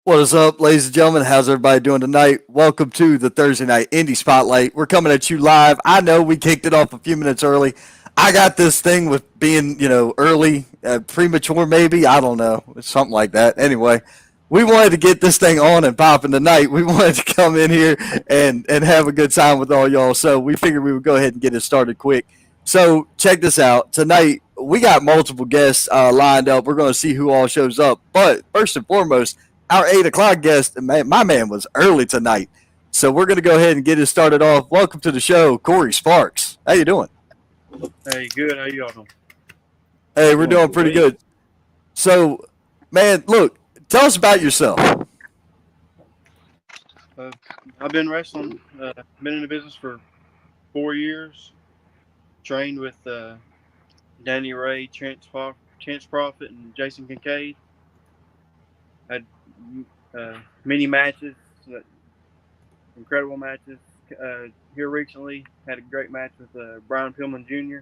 What is up, ladies and gentlemen? How's everybody doing tonight? Welcome to the Thursday Night Indie Spotlight. We're coming at you live. I know we kicked it off a few minutes early. I got this thing with being, early, premature maybe. I don't know. It's something like that. Anyway, we wanted to get this thing on and popping tonight. We wanted to come in here and have a good time with all y'all. So we figured we would go ahead and get it started quick. So check this out. Tonight, we got multiple guests lined up. We're going to see who all shows up. But first and foremost, our 8 o'clock guest, my man was early tonight. So we're going to go ahead and get it started off. Welcome to the show, Corey Sparks. How you doing? Hey, good. How you all doing? Hey, we're doing pretty good. So, man, look, tell us about yourself. I've been wrestling, been in the business for 4 years. Trained with Danny Ray, Chance Prophet, and Jason Kincaid. Had many matches, incredible matches. Here recently, had a great match with Brian Pillman Jr.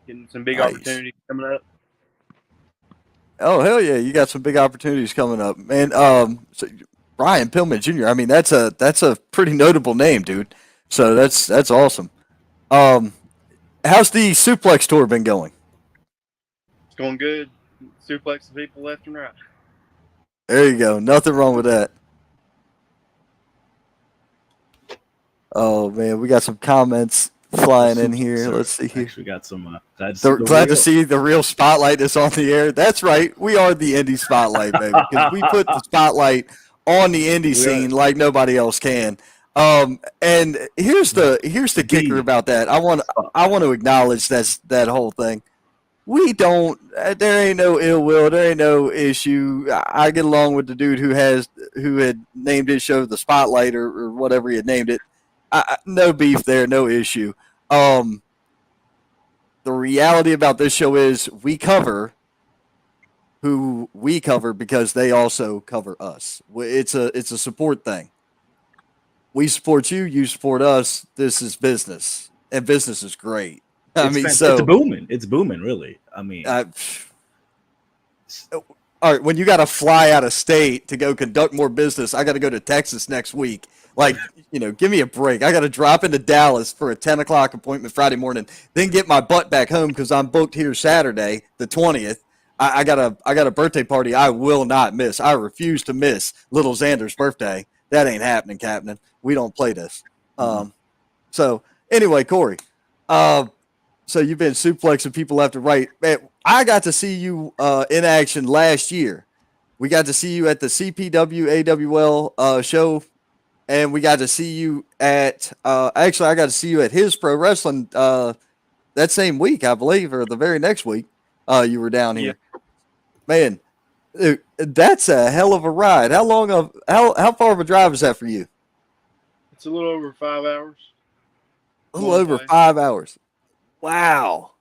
Getting some big opportunities coming up. Oh, hell yeah, you got some big opportunities coming up, man. So Brian Pillman Jr. I mean, that's a pretty notable name, dude. So that's awesome. How's the suplex tour been going? It's going good. Suplexing people left and right. There you go. Nothing wrong with that. Oh man, we got some comments flying in here. Let's see here. We got some. Glad to see the real spotlight is on the air. That's right. We are the indie spotlight, baby. Because we put the spotlight on the indie scene like nobody else can. And here's the kicker about that. I want to acknowledge that whole thing. We don't. There ain't no ill will. There ain't no issue. I get along with the dude who had named his show the Spotlight or whatever he had named it. No beef there. No issue. The reality about this show is we cover who we cover because they also cover us. It's a support thing. We support you. You support us. This is business, and business is great. It's booming. It's booming, really. I mean, all right. When you got to fly out of state to go conduct more business, I got to go to Texas next week. Like, give me a break. I got to drop into Dallas for a 10 o'clock appointment Friday morning, then get my butt back home because I'm booked here Saturday, the 20th. I got a birthday party I will not miss. I refuse to miss little Xander's birthday. That ain't happening, Captain. We don't play this. So anyway, Corey. So you've been suplexing people left and right. Man, I got to see you in action last year. We got to see you at the CPW AWL show, and we got to see you at actually I got to see you at his pro wrestling that same week, I believe, or the very next week. You were down here. Yeah. Man, dude, that's a hell of a ride. How far of a drive is that for you? It's a little over 5 hours. A little over 5 hours. Wow,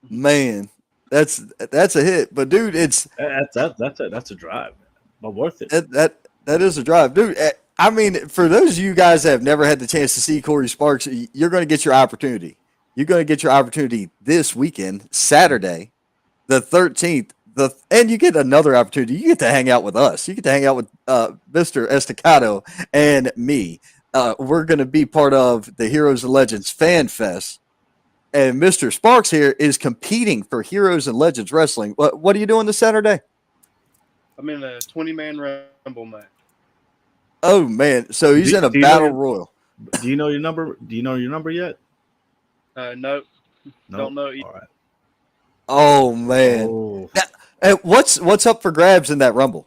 man, that's a hit. But dude, that's a drive, but worth it. That is a drive, dude. I mean, for those of you guys that have never had the chance to see Corey Sparks, you're going to get your opportunity. You're going to get your opportunity this weekend, Saturday, the 13th. And you get another opportunity. You get to hang out with us. You get to hang out with Mr. Estacado and me. We're going to be part of the Heroes and Legends Fan Fest. And Mr. Sparks here is competing for Heroes and Legends Wrestling. What are you doing this Saturday? I'm in a 20-man Rumble match. Oh, man. So he's in a battle royal. Do you know your number? Do you know your number yet? No. Don't know either. All right. Oh, man. Oh. Now, what's up for grabs in that Rumble?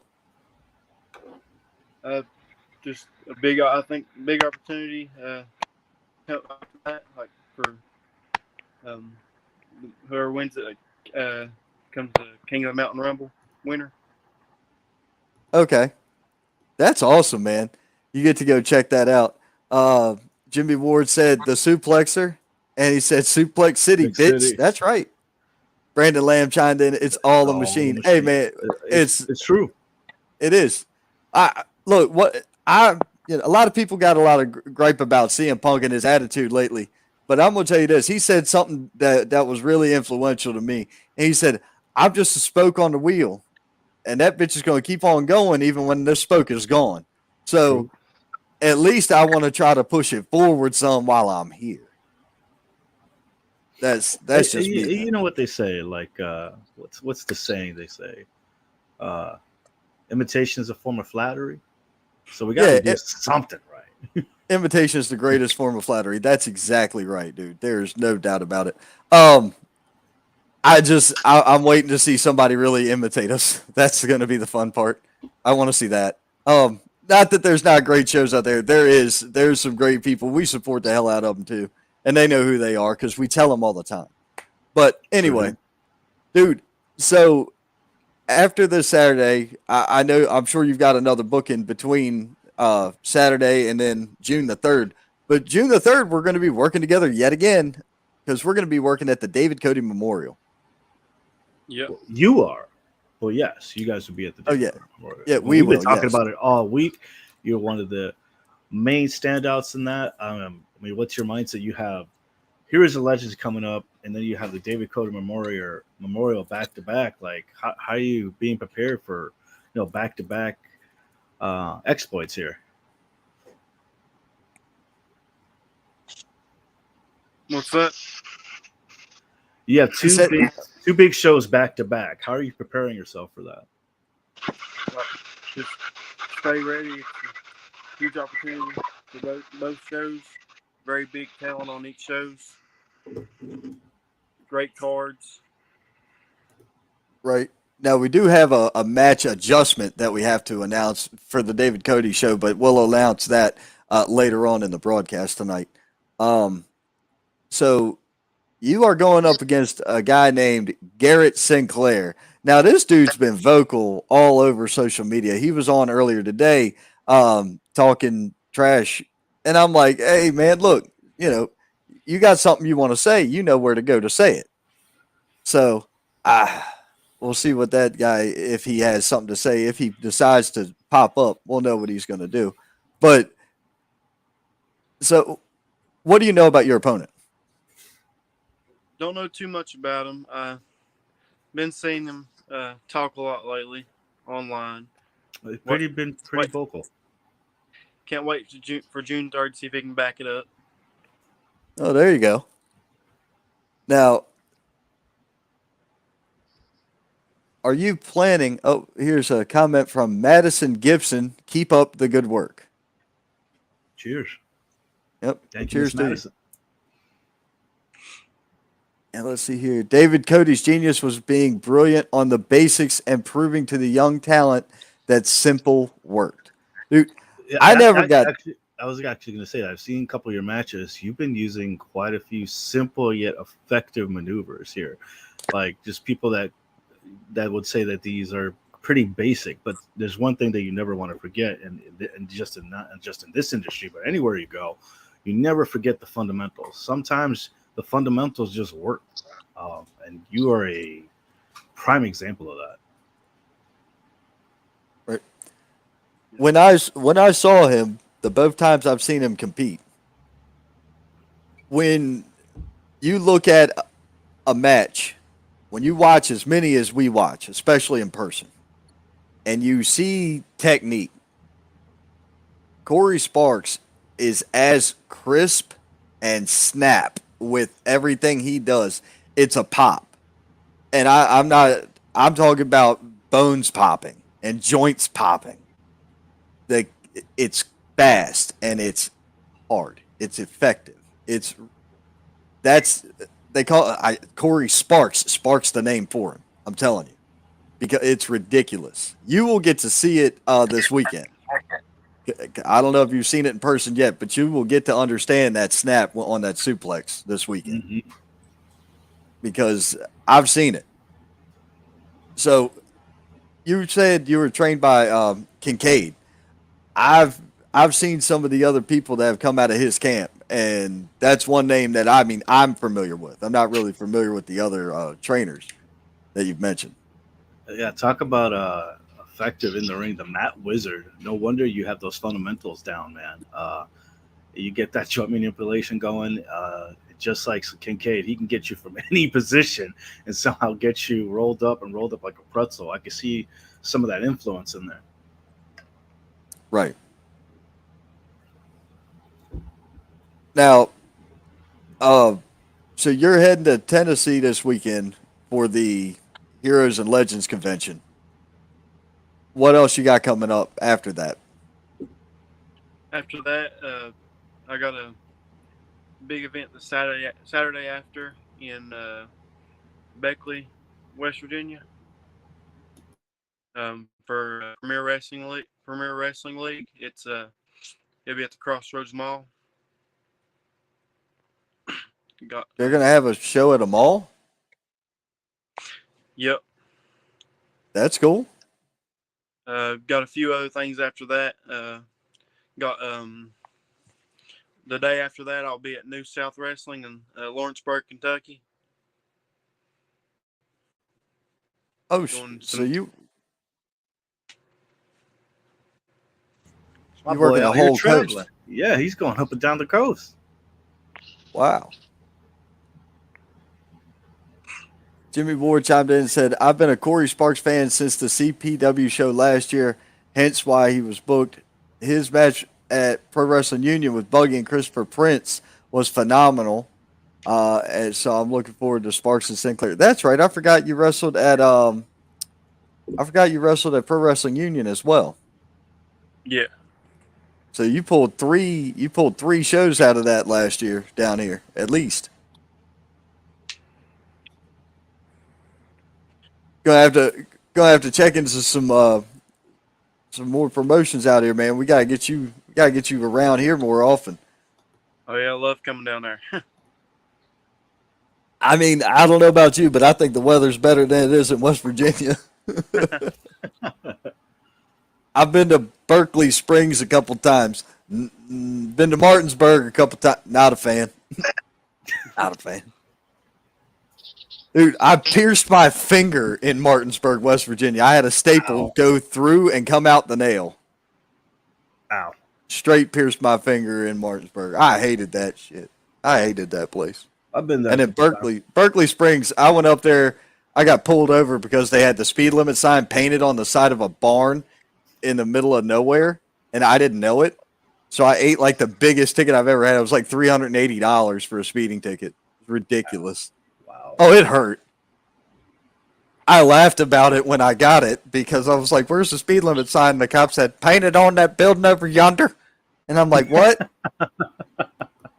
Just a big opportunity. Like for whoever wins it comes the King of the Mountain Rumble winner. Okay, that's awesome, man. You get to go check that out. Jimmy Ward said the suplexer, and he said Suplex City, bitch. City. That's right. Brandon Lamb chimed in. It's all a machine. Hey, man, it's true. It is. A lot of people got a lot of gripe about CM Punk and his attitude lately. But I'm going to tell you this. He said something that was really influential to me. And he said, I'm just a spoke on the wheel. and that bitch is going to keep on going even when this spoke is gone. So at least I want to try to push it forward some while I'm here. That's just me. You know what they say? Like, what's the saying they say? Imitation is a form of flattery. So we got to do something right. Imitation is the greatest form of flattery. That's exactly right, dude. There's no doubt about it. I'm waiting to see somebody really imitate us. That's going to be the fun part. I want to see that. Not that there's not great shows out there. There's some great people. We support the hell out of them too, and they know who they are because we tell them all the time. But anyway, dude. So after this Saturday, I'm sure you've got another booking between Saturday and then June the 3rd. But June the 3rd, we're going to be working together yet again because we're going to be working at the David Cody Memorial. Yep. Well, you are. Well, yes, you guys will be at the David Memorial. Yeah, we've been talking about it all week. You're one of the main standouts in that. I mean, what's your mindset? You have Heroes and Legends coming up, and then you have the David Cody Memorial back to back. Like, how are you being prepared for back to back exploits here? What's that? You have two big shows back to back. How are you preparing yourself for that? Just stay ready. It's a huge opportunity for both shows. Very big talent on each shows. Great cards. Right. Now, we do have a match adjustment that we have to announce for the David Cody show, but we'll announce that later on in the broadcast tonight. So you are going up against a guy named Garrett Sinclair. Now, this dude's been vocal all over social media. He was on earlier today talking trash. And I'm like, hey, man, look, you got something you want to say. You know where to go to say it. So we'll see what that guy, if he has something to say. If he decides to pop up, we'll know what he's going to do. But so what do you know about your opponent? Don't know too much about him. Been seeing him talk a lot lately online. Been pretty vocal. Can't wait for June 3rd to see if he can back it up. Oh, there you go. Now, are you planning? Oh, here's a comment from Madison Gibson. Keep up the good work. Cheers. Yep. Thank Cheers you, to Madison. you. And let's see here. David Cody's genius was being brilliant on the basics and proving to the young talent that simple worked. Dude, I was actually going to say that. I've seen a couple of your matches. You've been using quite a few simple yet effective maneuvers here. Like just people that would say that these are pretty basic, but there's one thing that you never want to forget, and not just in this industry, but anywhere you go, you never forget the fundamentals. Sometimes the fundamentals just work, and you are a prime example of that. Right. When I saw him, the both times I've seen him compete, when you look at a match, when you watch as many as we watch, especially in person, and you see technique, Corey Sparks is as crisp and snap with everything he does. It's a pop. And I'm talking about bones popping and joints popping. It's fast and it's hard. It's effective. They call it Corey Sparks. Sparks the name for him. I'm telling you, because it's ridiculous. You will get to see it this weekend. I don't know if you've seen it in person yet, but you will get to understand that snap on that suplex this weekend because I've seen it. So you said you were trained by Kincaid. I've seen some of the other people that have come out of his camp, and that's one name that I'm familiar with. I'm not really familiar with the other trainers that you've mentioned. Yeah, talk about effective in the ring, the Mat Wizard. No wonder you have those fundamentals down, man. You get that joint manipulation going, just like Kincaid. He can get you from any position and somehow get you rolled up like a pretzel. I can see some of that influence in there. Right. Now, so you're heading to Tennessee this weekend for the Heroes and Legends convention. What else you got coming up after that? After that, I got a big event the Saturday after in Beckley, West Virginia, for Premier Wrestling League. Premier Wrestling League. It'll be at the Crossroads Mall. Got They're gonna have a show at a mall. Yep. That's cool. Got a few other things after that. Got the day after that, I'll be at New South Wrestling in Lawrenceburg, Kentucky. Oh, so you My you boy working a out here whole traveling. coast? Yeah, he's going up and down the coast. Wow. Jimmy Ward chimed in and said, "I've been a Corey Sparks fan since the CPW show last year, hence why he was booked. His match at Pro Wrestling Union with Buggy and Christopher Prince was phenomenal. And so I'm looking forward to Sparks and Sinclair. That's right. I forgot you wrestled at Pro Wrestling Union as well. Yeah. So you pulled three shows out of that last year down here, at least. Gonna have to check into some more promotions out here, man. We gotta get you around here more often. Oh yeah, I love coming down there. I mean, I don't know about you, but I think the weather's better than it is in West Virginia. I've been to Berkeley Springs a couple times. Been to Martinsburg a couple times. Not a fan. Not a fan. Dude, I pierced my finger in Martinsburg, West Virginia. I had a staple go through and come out the nail. Ow. Straight pierced my finger in Martinsburg. I hated that shit. I hated that place. I've been there. And then Berkeley Springs, I went up there. I got pulled over because they had the speed limit sign painted on the side of a barn in the middle of nowhere, and I didn't know it. So I ate like the biggest ticket I've ever had. It was like $380 for a speeding ticket. It was ridiculous. Wow. Oh, it hurt. I laughed about it when I got it because I was like, "Where's the speed limit sign?" And the cop said, "Painted on that building over yonder." And I'm like, "What?"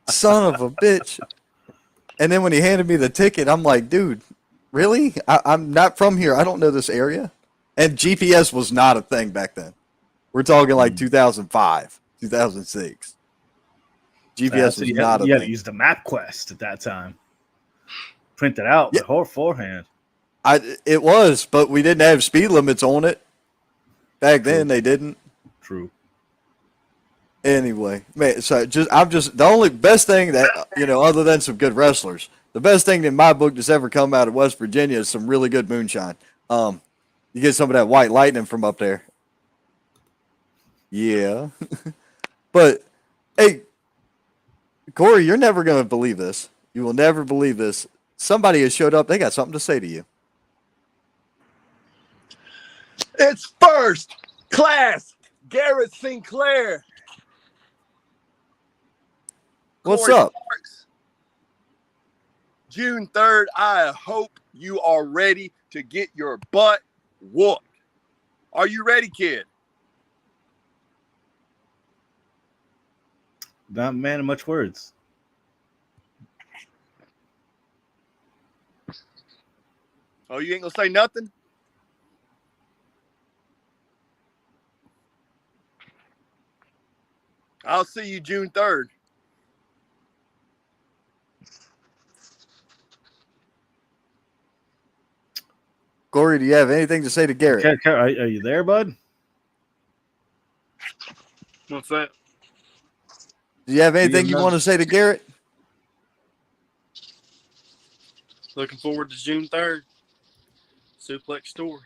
Son of a bitch. And then when he handed me the ticket, I'm like, "Dude, really? I'm not from here. I don't know this area." And GPS was not a thing back then. We're talking like 2005, 2006. GPS was not a thing. You had to use the MapQuest at that time. Print it out beforehand. It was, but we didn't have speed limits on it. Back then, they didn't. True. Anyway, man, so I'm just the only best thing that other than some good wrestlers, the best thing in my book that's ever come out of West Virginia is some really good moonshine. You get some of that white lightning from up there. Yeah, but hey, Corey, you're never gonna believe this. You will never believe this. Somebody has showed up. They got something to say to you. It's first class Garrett Sinclair. What's Corey up? Sparks. June 3rd, I hope you are ready to get your butt whooped. Are you ready, kid? Not a man of much words. Oh, you ain't gonna say nothing? I'll see you June 3rd. Corey, do you have anything to say to Garrett? Are you there, bud? What's that? Do you have anything you want to say to Garrett? Looking forward to June 3rd. Suplex Tour.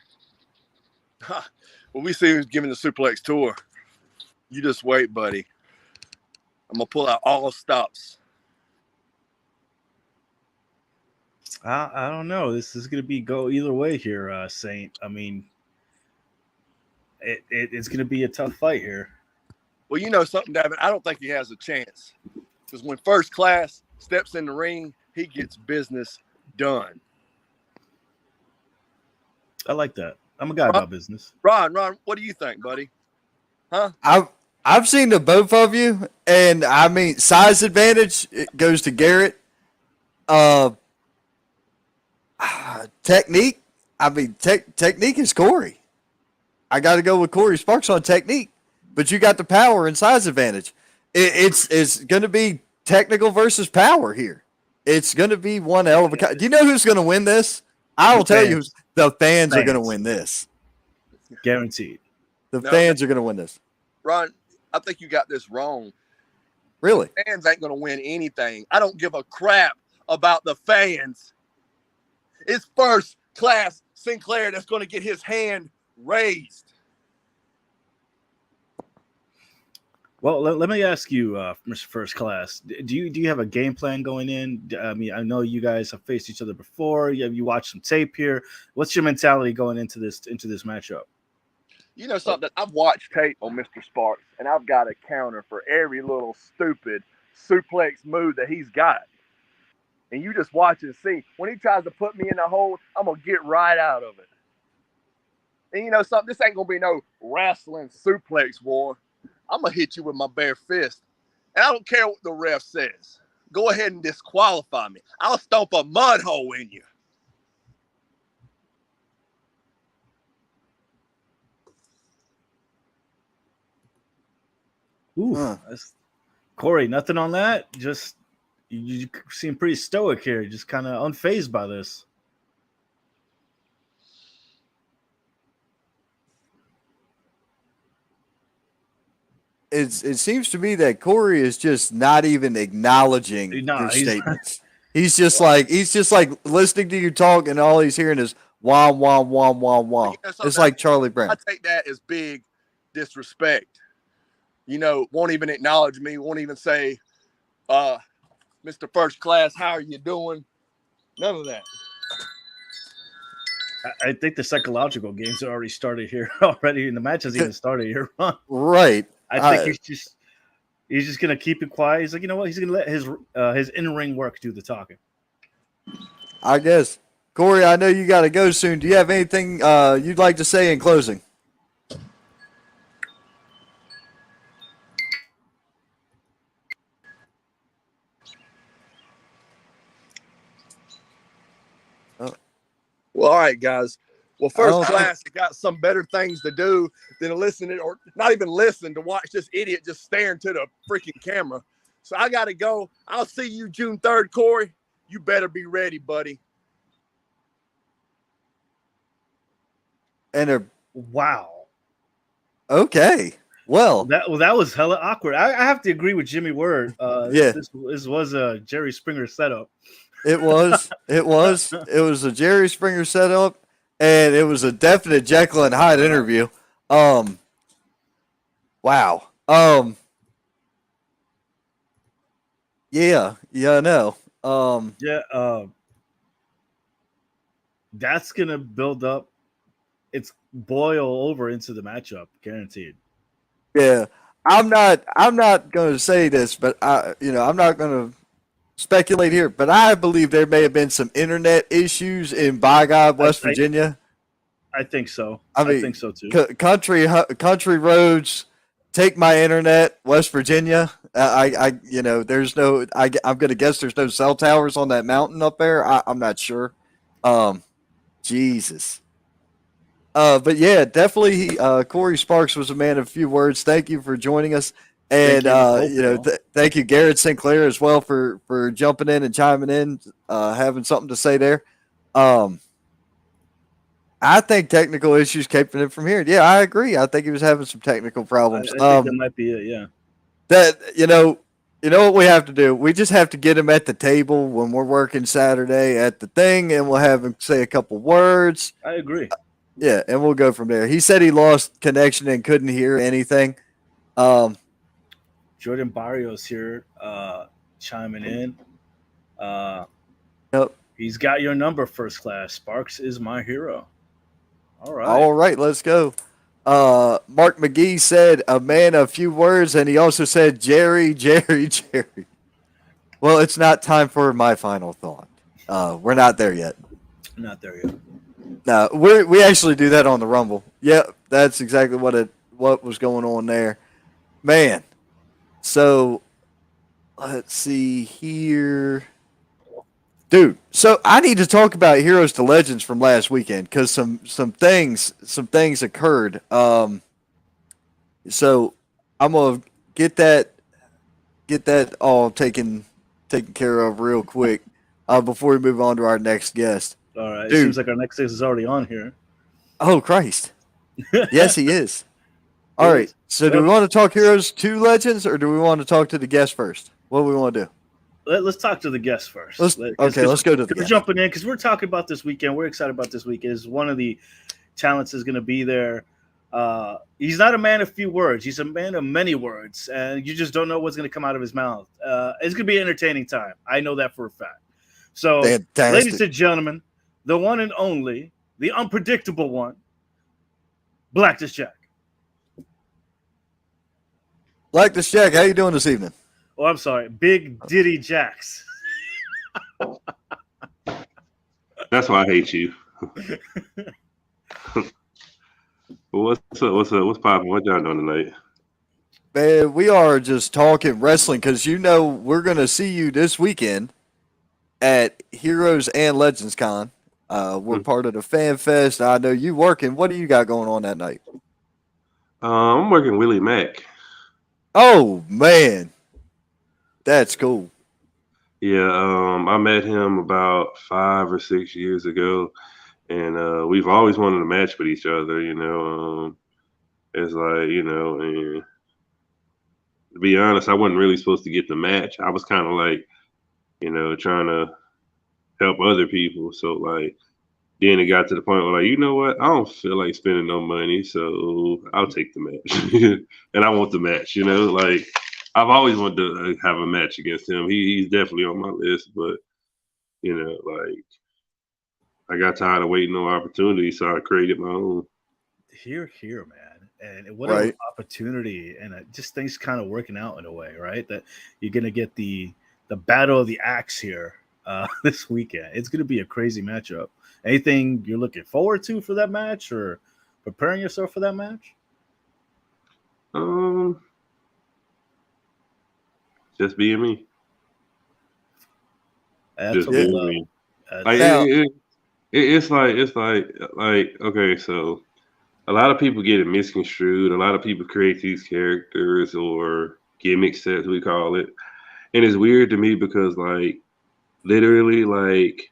Well, we see who's giving the Suplex Tour. You just wait, buddy. I'm going to pull out all stops. I don't know. This is going to go either way here, Saint. I mean, It's going to be a tough fight here. Well, you know something, Davin? I don't think he has a chance because when First Class steps in the ring, he gets business done. I like that. I'm a guy about business. Ron, what do you think, buddy? Huh? I've seen the both of you, and I mean size advantage it goes to Garrett. Technique, I mean technique is Corey. I got to go with Corey Sparks on technique, but you got the power and size advantage. It's going to be technical versus power here. It's going to be one hell of a. Do you know who's going to win this? I will tell you, the fans are going to win this. Guaranteed. The fans are going to win this. Ron, I think you got this wrong. Really? The fans ain't going to win anything. I don't give a crap about the fans. It's First Class Sinclair that's going to get his hand raised. Well, let me ask you, Mr. First Class, do you have a game plan going in? I mean, I know you guys have faced each other before. You watched some tape here. What's your mentality going into this matchup? You know something? I've watched tape on Mr. Sparks, and I've got a counter for every little stupid suplex move that he's got. And you just watch and see. When he tries to put me in the hole, I'm going to get right out of it. And you know something? This ain't going to be no wrestling suplex war. I'm going to hit you with my bare fist. And I don't care what the ref says. Go ahead and disqualify me. I'll stomp a mud hole in you. Ooh, Corey, nothing on that? Just you seem pretty stoic here. Just kind of unfazed by this. It seems to me that Corey is just not even acknowledging your statements. He's just like listening to you talk, and all he's hearing is wah wah wah wah wah. It's like Charlie Brown. I take that as big disrespect. You know, won't even acknowledge me. Won't even say, "Mr. First Class, how are you doing?" None of that. I think the psychological games are already started here. Already, and the match has even started here. Right. I think he's just gonna keep it quiet. He's like, you know what? He's gonna let his in-ring work do the talking. I guess. Corey, I know you got to go soon. Do you have anything you'd like to say in closing? Well, all right, guys. Well, First Class has got some better things to do than to listen to, or not even listen to watch this idiot just staring to the freaking camera. So I got to go. I'll see you June 3rd, Corey. You better be ready, buddy. And wow. Okay. Well, that was hella awkward. I have to agree with Jimmy Word. Yeah. This was a Jerry Springer setup. It was a Jerry Springer setup, and it was a definite Jekyll and Hyde interview. Wow. Yeah, I know. That's gonna build up. It's boil over into the matchup, guaranteed. Yeah, I'm not going to say this, but I'm not going to speculate here, but I believe there may have been some internet issues in by God, West Virginia. I think so. I mean, think so too. Country roads, take my internet, West Virginia. There's no. I'm going to guess there's no cell towers on that mountain up there. I'm not sure. Jesus. But yeah, definitely. Corey Sparks was a man of few words. Thank you for joining us, and thank you, Garrett Sinclair, as well for jumping in and chiming in, having something to say there. I think technical issues keeping him from here. Yeah, I agree. I think he was having some technical problems. I think that might be it. Yeah. That you know what we have to do. We just have to get him at the table when we're working Saturday at the thing, and we'll have him say a couple words. I agree. Yeah, and we'll go from there. He said he lost connection and couldn't hear anything. Jordan Barrios here chiming in. Yep. He's got your number, First Class. Sparks is my hero. All right. All right, let's go. Mark McGee said a man of few words, and he also said Jerry, Jerry, Jerry. Well, it's not time for my final thought. We're not there yet. Not there yet. No, we actually do that on the Rumble. Yep, that's exactly what was going on there, man. So let's see here, dude. So I need to talk about Heroes to Legends from last weekend because some things occurred. So I'm gonna get that all taken care of real quick before we move on to our next guest. All right. It Dude. seems like our next guest is already on here. Oh Christ! Yes, he is. All right. So do we want to talk Heroes to Legends, or do we want to talk to the guest first? What do we want to do? Let's talk to the guest first. Let's go to the We're guest. jumping in because we're talking about this weekend. We're excited about this weekend. Is one of the talents is going to be there. He's not a man of few words. He's a man of many words, and you just don't know what's going to come out of his mouth. It's going to be an entertaining time. I know that for a fact. So, Fantastic. ladies and gentlemen, the one and only, the unpredictable one, Blacklist Jack. Blacklist Jack, how you doing this evening? Oh, I'm sorry, Big Diddy Jacks. That's why I hate you. What's up? What's poppin'? What y'all doing tonight? Man, we are just talking wrestling because we're gonna see you this weekend at Heroes and Legends Con. We're part of the Fan Fest. I know you working. What do you got going on that night? I'm working Willie Mack. Oh man, that's cool. Yeah, I met him about 5 or 6 years ago, and we've always wanted to match with each other. It's like and to be honest, I wasn't really supposed to get the match. I was kind of like, trying to help other people. So like, then it got to the point where like, you know what? I don't feel like spending no money, so I'll take the match, and I want the match. Like I've always wanted to have a match against him. He's definitely on my list, but like I got tired of waiting on opportunity, so I created my own. Here, man. And what Right. an opportunity, and just things kind of working out in a way, right? That you're gonna get the battle of the axe here this weekend. It's gonna be a crazy matchup. Anything you're looking forward to for that match, or preparing yourself for that match? Just being me. That's Just what we being love. me. Like Now- it's like okay, so a lot of people get it misconstrued. A lot of people create these characters or gimmicks, as we call it, and it's weird to me because like literally like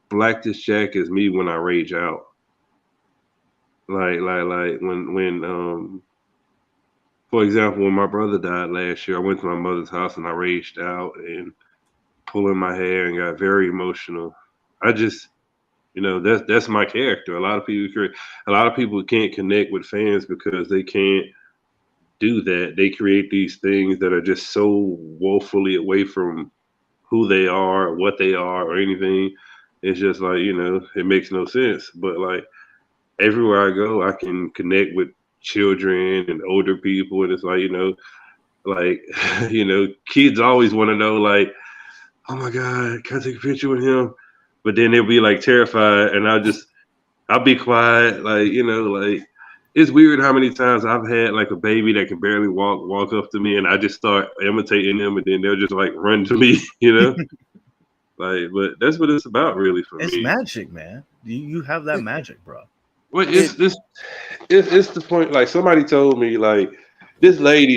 Blacklist Jack is me when I rage out. Like when for example, when my brother died last year, I went to my mother's house and I raged out and pulling my hair and got very emotional. I just that's my character. A lot of people can't connect with fans because they can't do that. They create these things that are just so woefully away from who they are, or what they are, or anything. It's just like, it makes no sense. But like everywhere I go, I can connect with children and older people. And it's like, like, kids always want to know, like, oh my God, can I take a picture with him? But then they'll be like terrified. And I'll be quiet. Like, like it's weird how many times I've had like a baby that can barely walk up to me and I just start imitating them and then they'll just like run to me, Like, but that's what it's about really for me. It's magic, man. You have that magic, bro. Well, it's the point. Like somebody told me, like this lady,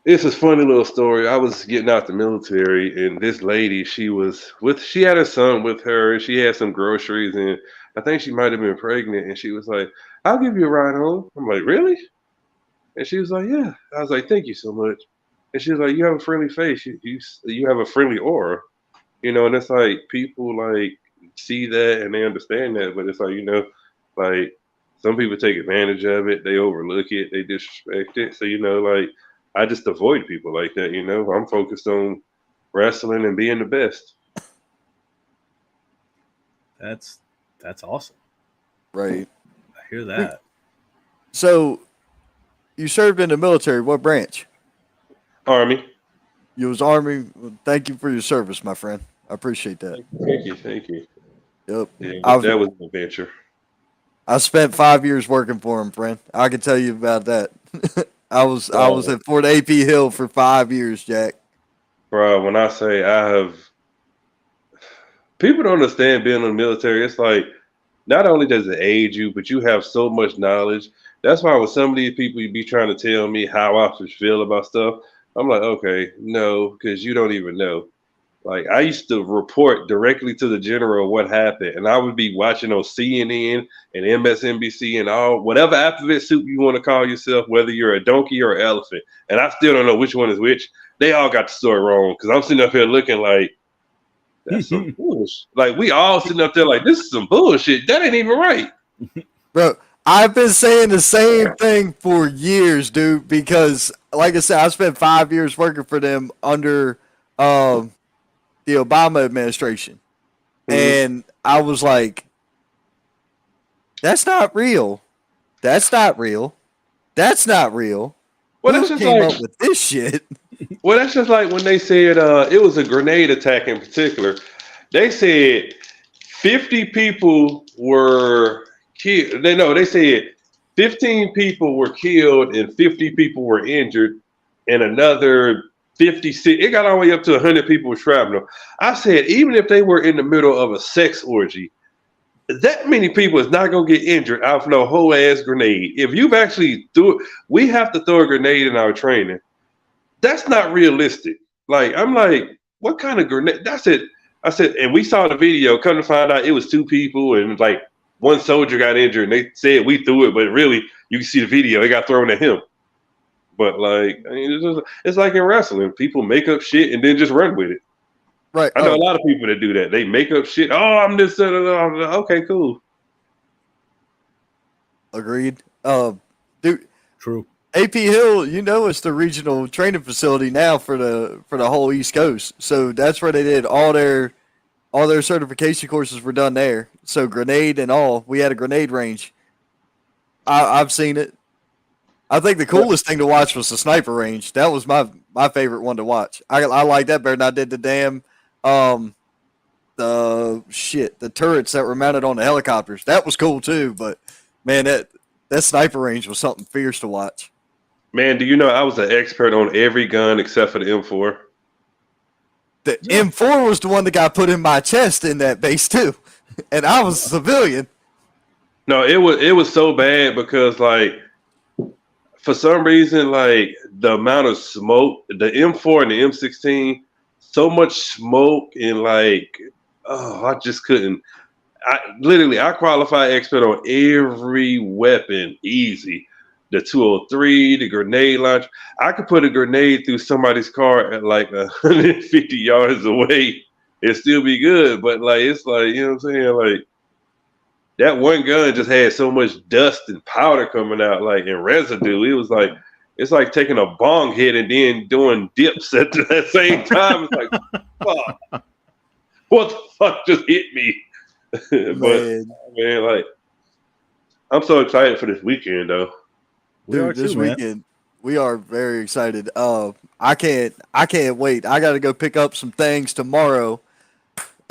it's a funny little story. I was getting out the military, and this lady, she had her son with her, and she had some groceries, and I think she might have been pregnant, and she was like, "I'll give you a ride home." I'm like, "Really?" And she was like, "Yeah." I was like, "Thank you so much." And she was like, "You have a friendly face. You have a friendly aura, And it's like people like see that and they understand that, but it's like like some people take advantage of it, they overlook it, they disrespect it. So like I just avoid people like that. I'm focused on wrestling and being the best. That's awesome. Right. I hear that. So you served in the military. What branch? Army. You was Army. Well, thank you for your service, my friend. I appreciate that. Thank you. Yep. Yeah, I've that was an adventure. I spent 5 years working for him, friend. I can tell you about that. I was Bro, at Fort AP Hill for 5 years, Jack. bro, when I say I have, people don't understand being in the military. It's like not only does it aid you, but you have so much knowledge. That's why with some of these people, you be trying to tell me how I should feel about stuff. I'm like, okay, no, because you don't even know. Like I used to report directly to the general what happened, and I would be watching on CNN and MSNBC and all whatever alphabet soup you want to call yourself, whether you're a donkey or an elephant. And I still don't know which one is which. They all got the story wrong because I'm sitting up here looking like that's some bullshit. Like we all sitting up there like this is some bullshit. That ain't even right. Bro, I've been saying the same thing for years, dude, because like I said, I spent 5 years working for them under the Obama administration. And I was like, that's not real. That's not real. That's not real. Well, Who that's just came like up with this shit? well, that's just like when they said it was a grenade attack in particular. They said 50 people were killed. They said 15 people were killed and 50 people were injured, and another 56. It got all the way up to 100 people with shrapnel. I said, even if they were in the middle of a sex orgy, that many people is not gonna get injured off no whole ass grenade. If you've actually threw it, we have to throw a grenade in our training. That's not realistic. Like I'm like, what kind of grenade? That's it. I said, and we saw the video. Come to find out, it was two people, and like one soldier got injured. And they said we threw it, but really, you can see the video. It got thrown at him. But like, I mean, it's like in wrestling, people make up shit and then just run with it. Right. I know a lot of people that do that. They make up shit. Oh, I'm this. Okay, cool. Agreed. Dude, True. AP Hill, it's the regional training facility now for the whole East Coast. So that's where they did all their certification courses were done there. So grenade and all, we had a grenade range. I've seen it. I think the coolest thing to watch was the sniper range. That was my favorite one to watch. I like that better than I did the damn the turrets that were mounted on the helicopters. That was cool too, but man, that sniper range was something fierce to watch. Man, do you know I was an expert on every gun except for the M4? The M4 was the one that got put in my chest in that base too, and I was a civilian. No, it was so bad because like for some reason like the amount of smoke, the M4 and the M16, so much smoke and like I just couldn't. I qualify expert on every weapon easy. The 203, the grenade launcher. I could put a grenade through somebody's car at like 150 yards away and still be good. But like it's like, you know what I'm saying? Like that one gun just had so much dust and powder coming out, like in residue. It was like it's like taking a bong hit and then doing dips at the same time. It's like, fuck. What the fuck just hit me? But man, like I'm so excited for this weekend though. Dude, this weekend we are very excited. I can't wait. I got to go pick up some things tomorrow.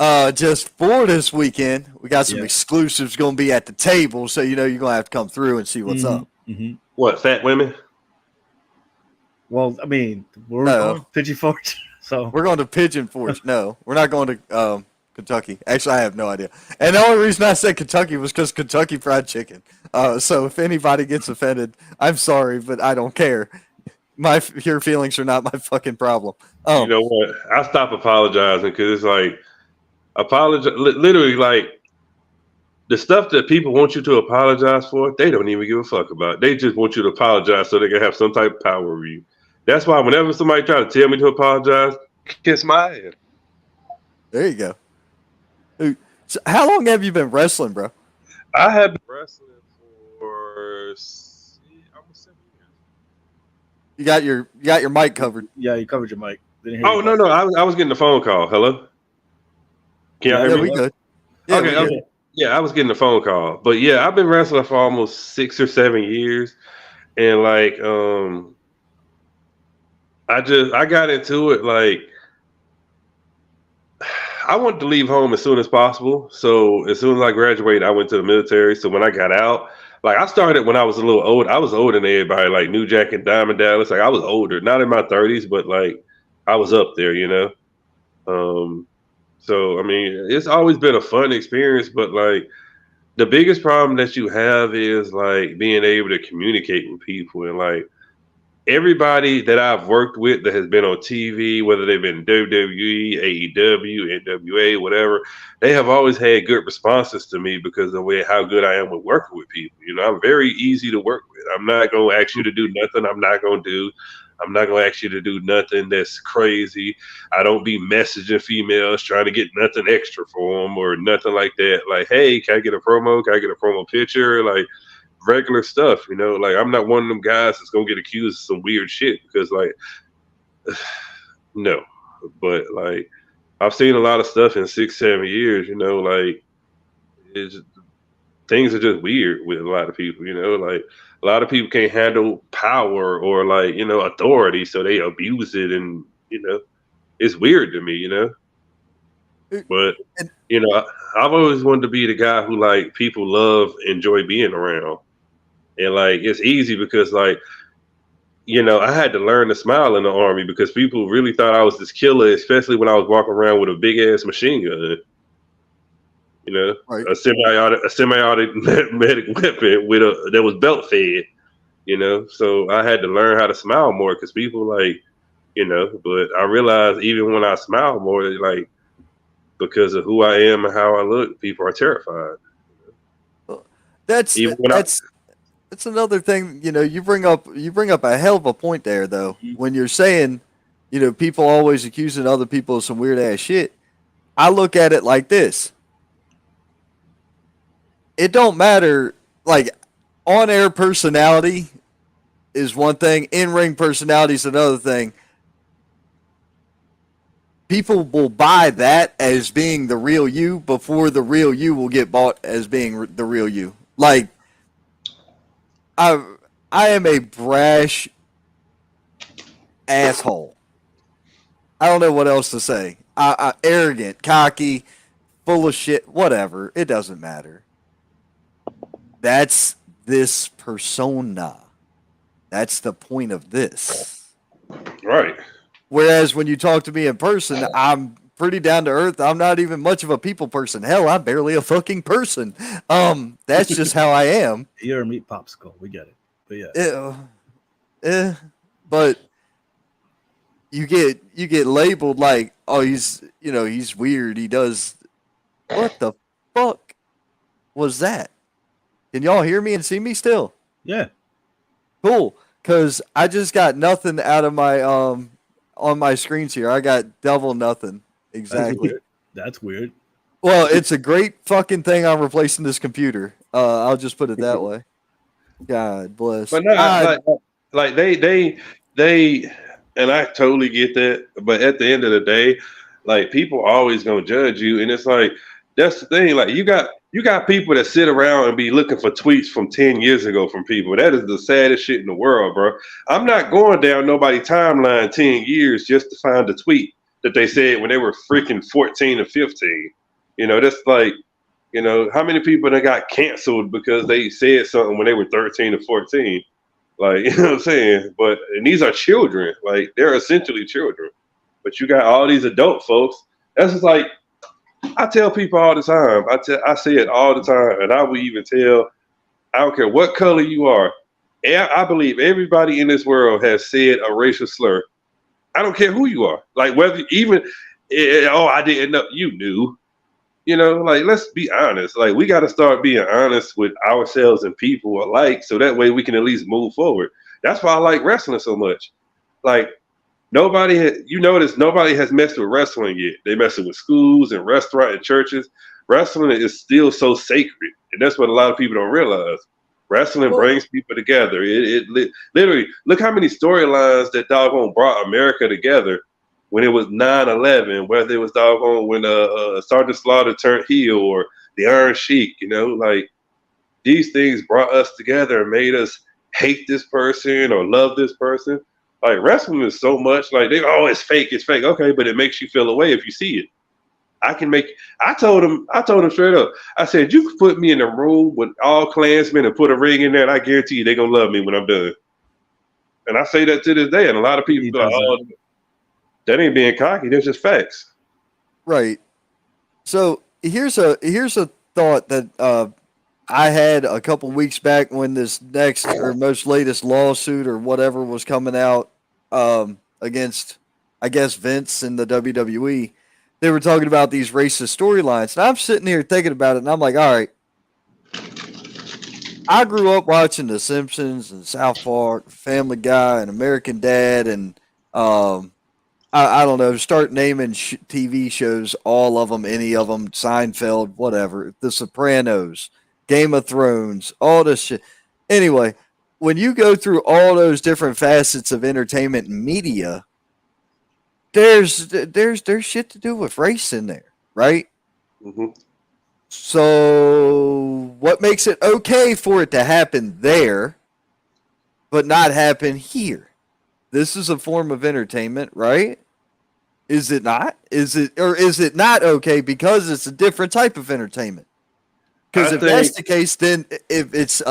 Just for this weekend, we got some exclusives going to be at the table, so you're going to have to come through and see what's up. Mm-hmm. What, fat women? Well, I mean, we're going to Pigeon Forge, so we're going to Pigeon Forge. No, we're not going to Kentucky. Actually, I have no idea. And the only reason I said Kentucky was because Kentucky Fried Chicken. So if anybody gets offended, I'm sorry, but I don't care. Your feelings are not my fucking problem. You know what? I stop apologizing because it's like literally like the stuff that people want you to apologize for, they don't even give a fuck about. They just want you to apologize so they can have some type of power over you. That's why whenever somebody tries to tell me to apologize, kiss my ass. There you go. Dude, so how long have you been wrestling, bro? I have been wrestling for almost 7 years. You got your mic covered. Yeah, you covered your mic. Oh no, I was getting a phone call. Hello. Can y'all hear me? We good. Yeah, okay. Yeah, I was getting a phone call, but yeah, I've been wrestling for almost 6 or 7 years, and like, I got into it like I wanted to leave home as soon as possible. So as soon as I graduated, I went to the military. So when I got out, like I started when I was a little old. I was older than everybody, like New Jack and Diamond Dallas. Like I was older, not in my 30s, but like I was up there, you know. Um, so I mean, it's always been a fun experience, but like the biggest problem that you have is like being able to communicate with people and like everybody that I've worked with that has been on TV, whether they've been WWE, AEW, NWA, whatever, they have always had good responses to me because of the way how good I am with working with people. You know, I'm very easy to work with. I'm not gonna ask you to do nothing I'm not gonna do. I'm not gonna ask you to do nothing that's crazy. I don't be messaging females trying to get nothing extra for them or nothing like that. Like, hey, can I get a promo? Can I get a promo picture? Like, regular stuff, you know. Like I'm not one of them guys that's gonna get accused of some weird shit because, like, no. But like, I've seen a lot of stuff in 6, 7 years. You know, like it's things are just weird with a lot of people. You know, like a lot of people can't handle power or like authority, so they abuse it, and it's weird to me. You know, but And I've always wanted to be the guy who like people love, enjoy being around. And like it's easy because like I had to learn to smile in the army because people really thought I was this killer, especially when I was walking around with a big ass machine gun. right. A semi-automatic weapon with that was belt fed. So I had to learn how to smile more because people like, But I realized even when I smile more, like because of who I am and how I look, people are terrified. That's Even when that's that's another thing. You bring up a hell of a point there, though. When you're saying, people always accusing other people of some weird ass shit. I look at it like this. It don't matter. Like, on air personality is one thing. In ring personality is another thing. People will buy that as being the real you before the real you will get bought as being the real you. Like, I I am a brash asshole. I don't know what else to say. I arrogant, cocky, full of shit, whatever. It doesn't matter. That's this persona. That's the point of this. right. Whereas when you talk to me in person, I'm pretty down to earth. I'm not even much of a people person. Hell, I'm barely a fucking person. That's just how I am. You're a meat popsicle. We get it. But yeah. But you get labeled like, oh, he's weird. He does. What the fuck was that? Can y'all hear me and see me still? Yeah. Cool. Cause I just got nothing out of my on my screens here. I got double nothing. Exactly. That's weird. Well, it's a great fucking thing I'm replacing this computer. I'll just put it that way. God bless. But no, like they, and I totally get that. But at the end of the day, like people are always gonna judge you, and it's like that's the thing. Like you got people that sit around and be looking for tweets from 10 years ago from people. That is the saddest shit in the world, bro. I'm not going down nobody's timeline 10 years just to find a tweet that they said when they were freaking 14 or 15. That's like. How many people that got canceled because they said something when they were 13 or 14? Like, you know what I'm saying? And these are children. Like, they're essentially children. But you got all these adult folks. That's just like, I tell people all the time. I say it all the time. And I will even tell, I don't care what color you are. I believe everybody in this world has said a racial slur. I don't care who you are. Like, whether even, I didn't know. You knew. Like, let's be honest. Like, we got to start being honest with ourselves and people alike so that way we can at least move forward. That's why I like wrestling so much. Like, nobody has messed with wrestling yet. They messing with schools and restaurants and churches. Wrestling is still so sacred. And that's what a lot of people don't realize. Wrestling brings people together. It literally, look how many storylines that doggone brought America together. When it was 9/11, whether it was doggone when Sergeant Slaughter turned heel or the Iron Sheik, you know, like these things brought us together and made us hate this person or love this person. Like wrestling is so much like it's fake, it's fake. Okay, but it makes you feel away if you see it. I told him straight up. I said, you could put me in a room with all Klansmen and put a ring in there, and I guarantee you they're gonna love me when I'm done. And I say that to this day, and a lot of people be like, "Oh, that ain't being cocky. That's just facts." Right. So here's a thought that I had a couple weeks back when this next or most latest lawsuit or whatever was coming out against, I guess, Vince and the WWE. They were talking about these racist storylines. And I'm sitting here thinking about it, and I'm like, all right. I grew up watching The Simpsons and South Park, Family Guy, and American Dad, and I don't know, start naming TV shows, all of them, any of them, Seinfeld, whatever, The Sopranos, Game of Thrones, all this shit. Anyway, when you go through all those different facets of entertainment and media, there's shit to do with race in there, right? Mm-hmm. So what makes it okay for it to happen there, but not happen here? This is a form of entertainment, right? Is it not? Is it not okay because it's a different type of entertainment? Because if that's the case, then if it's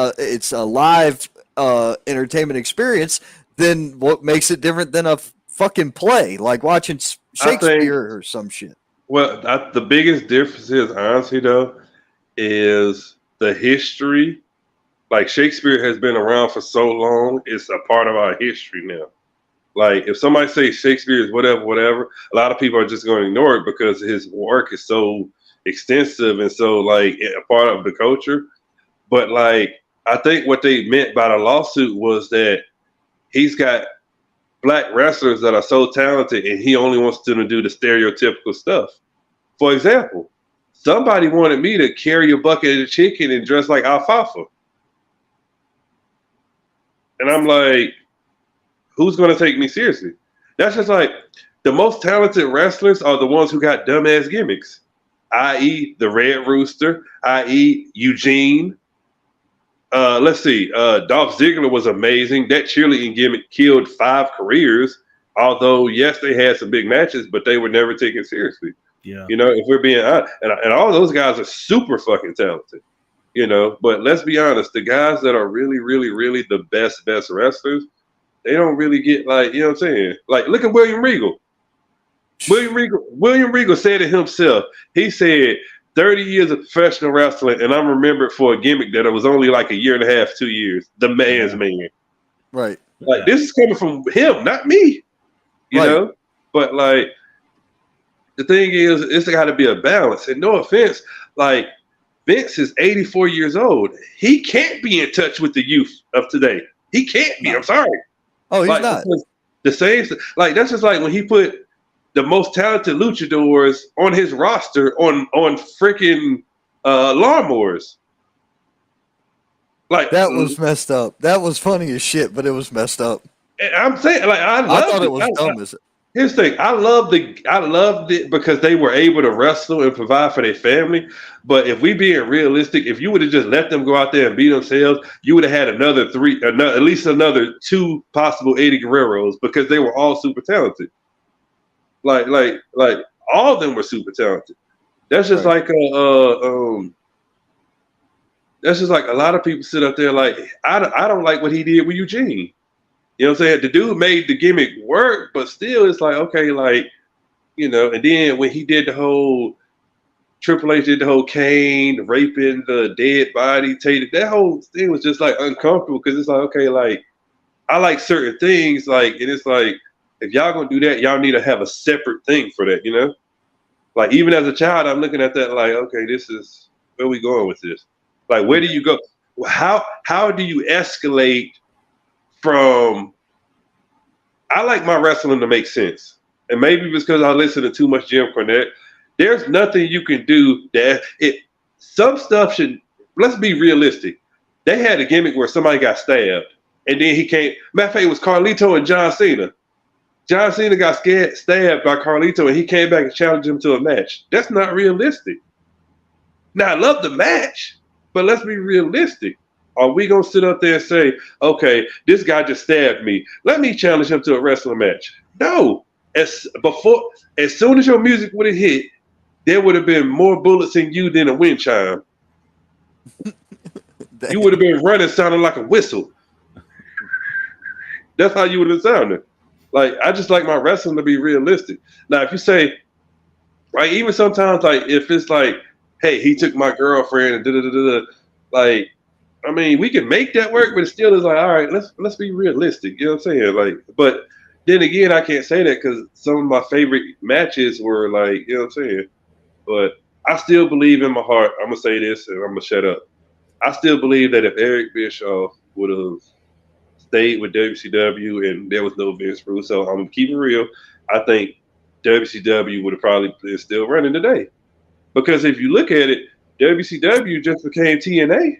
a live entertainment experience, then what makes it different than a fucking play, like watching Shakespeare or some shit? Well, the biggest difference is, honestly, though, is the history. Like, Shakespeare has been around for so long, it's a part of our history now. Like, if somebody says Shakespeare is whatever, a lot of people are just going to ignore it because his work is so extensive and so, like, a part of the culture. But, like, I think what they meant by the lawsuit was that he's got black wrestlers that are so talented and he only wants them to do the stereotypical stuff. For example, somebody wanted me to carry a bucket of chicken and dress like alfalfa. And I'm like, who's going to take me seriously? That's just like the most talented wrestlers are the ones who got dumbass gimmicks, i.e. the Red Rooster, i.e. Eugene. Let's see. Dolph Ziggler was amazing. That cheerleading gimmick killed 5 careers. Although, yes, they had some big matches, but they were never taken seriously. Yeah. You know, if we're being honest, and all those guys are super fucking talented. You know, but let's be honest, the guys that are really, really, really the best wrestlers, they don't really get, like, you know what I'm saying? Like, look at William Regal. William Regal said it himself. He said 30 years of professional wrestling, and I'm remembered for a gimmick that it was only like a year and a half, 2 years. The man's man. Right. Like, this is coming from him, not me. You know? But, like, the thing is, it's got to be a balance. And no offense, like, Vince is 84 years old. He can't be in touch with the youth of today. He can't be. I'm sorry. Oh, he's like, not. The same, like, that's just like when he put the most talented luchadors on his roster on freaking lawnmowers. Like, that was messed up. That was funny as shit, but it was messed up. I'm saying, like, I thought it was dumb as it. Here's the thing. I loved it because they were able to wrestle and provide for their family. But if we being realistic, if you would have just let them go out there and be themselves, you would have had at least another 2 possible Eddie Guerreros because they were all super talented. Like all of them were super talented. That's just like that's just like a lot of people sit up there like I don't like what he did with Eugene. You know what I'm saying? The dude made the gimmick work, but still it's like, okay, like, you know, and then when he did the whole Triple H did the whole Kane raping the dead body, that whole thing was just like uncomfortable because it's like, okay, like I like certain things, like, and it's like, if y'all gonna do that, y'all need to have a separate thing for that, you know? Like, even as a child, I'm looking at that like, okay, this is where we going with this. Like, where do you go? How do you escalate from? I like my wrestling to make sense, and maybe because I listen to too much Jim Cornette. There's nothing you can do that some stuff should. Let's be realistic. They had a gimmick where somebody got stabbed, and then he came. Matter of fact, it was Carlito and John Cena. John Cena got stabbed by Carlito, and he came back and challenged him to a match. That's not realistic. Now, I love the match, but let's be realistic. Are we going to sit up there and say, okay, this guy just stabbed me. Let me challenge him to a wrestling match? No. As soon as your music would have hit, there would have been more bullets in you than a wind chime. You would have been running sounding like a whistle. That's how you would have sounded. Like, I just like my wrestling to be realistic. Now, if you say, like, even sometimes, like, if it's like, hey, he took my girlfriend and da-da-da-da-da, like, I mean, we can make that work, but it still is like, all right, let's be realistic. You know what I'm saying? Like, but then again, I can't say that because some of my favorite matches were like, you know what I'm saying? But I still believe in my heart. I'm gonna say this, and I'm gonna shut up. I still believe that if Eric Bischoff would have stayed with WCW and there was no Vince Russo, I'm gonna keep it real. I think WCW would have probably been still running today. Because if you look at it, WCW just became TNA.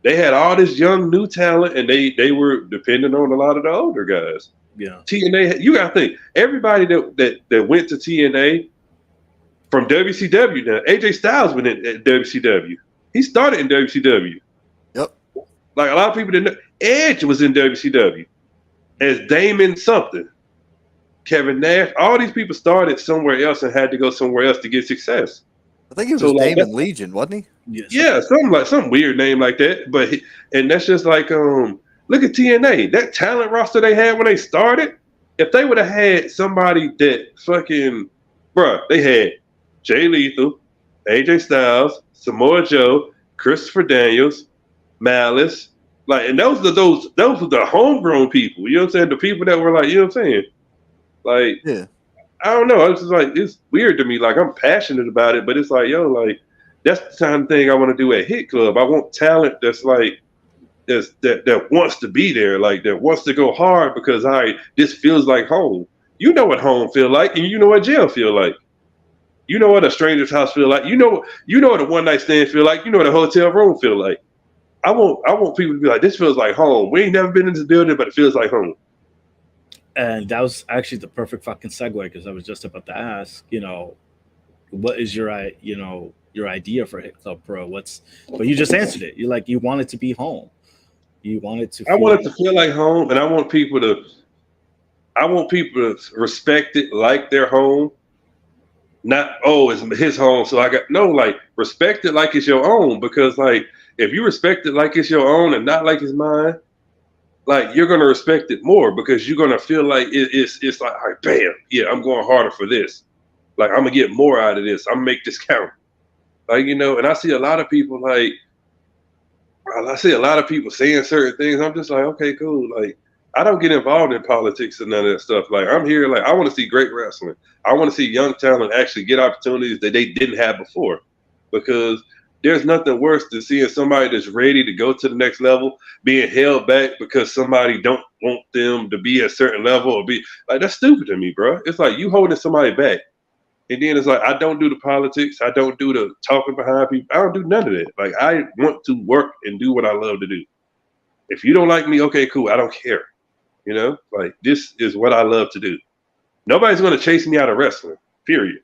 They had all this young new talent, and they were dependent on a lot of the older guys. Yeah. TNA, you got to think everybody that went to TNA from WCW. Now AJ Styles went in at WCW. He started in WCW. Yep. Like a lot of people didn't know. Edge was in WCW as Damon something. Kevin Nash. All these people started somewhere else and had to go somewhere else to get success. I think he was So, like, Damon Legion, wasn't he? Yeah, some weird name like that. But and that's just like look at TNA. That talent roster they had when they started. If they would have had somebody that fucking they had Jay Lethal, AJ Styles, Samoa Joe, Christopher Daniels, Malice, like, and those were the homegrown people. You know what I'm saying? The people that were like, you know what I'm saying? Like, Yeah. I don't know. It's just like, it's weird to me. Like, I'm passionate about it, but it's like, yo, like, that's the kind of thing I want to do at Hit Club. I want talent that's like, that wants to be there, like, that wants to go hard because this feels like home. You know what home feel like, and you know what jail feel like. You know what a stranger's house feel like. You know what a one night stand feel like. You know what a hotel room feel like. I want people to be like, this feels like home. We ain't never been in this building, but it feels like home. And that was actually the perfect fucking segue because I was just about to ask, what is your idea for Hit Club Pro? But you just answered it. You're like, you want it to be home. You want it to. I want it to feel like home, and I want people to respect it like their home. Not, it's his home, so like, respect it like it's your own, because, like, if you respect it like it's your own and not like it's mine, like, you're gonna respect it more because you're gonna feel like it's like, all right, bam, yeah, I'm going harder for this. Like, I'm gonna get more out of this. I'm gonna make this count. Like, and I see a lot of people saying certain things. I'm just like, okay, cool. Like, I don't get involved in politics and none of that stuff. Like, I'm here, like, I want to see great wrestling. I want to see young talent actually get opportunities that they didn't have before, because there's nothing worse than seeing somebody that's ready to go to the next level being held back because somebody don't want them to be at a certain level or be like, that's stupid to me, bro. It's like you holding somebody back. And then it's like, I don't do the politics. I don't do the talking behind people. I don't do none of that. Like, I want to work and do what I love to do. If you don't like me, okay, cool. I don't care. Like, this is what I love to do. Nobody's going to chase me out of wrestling, period.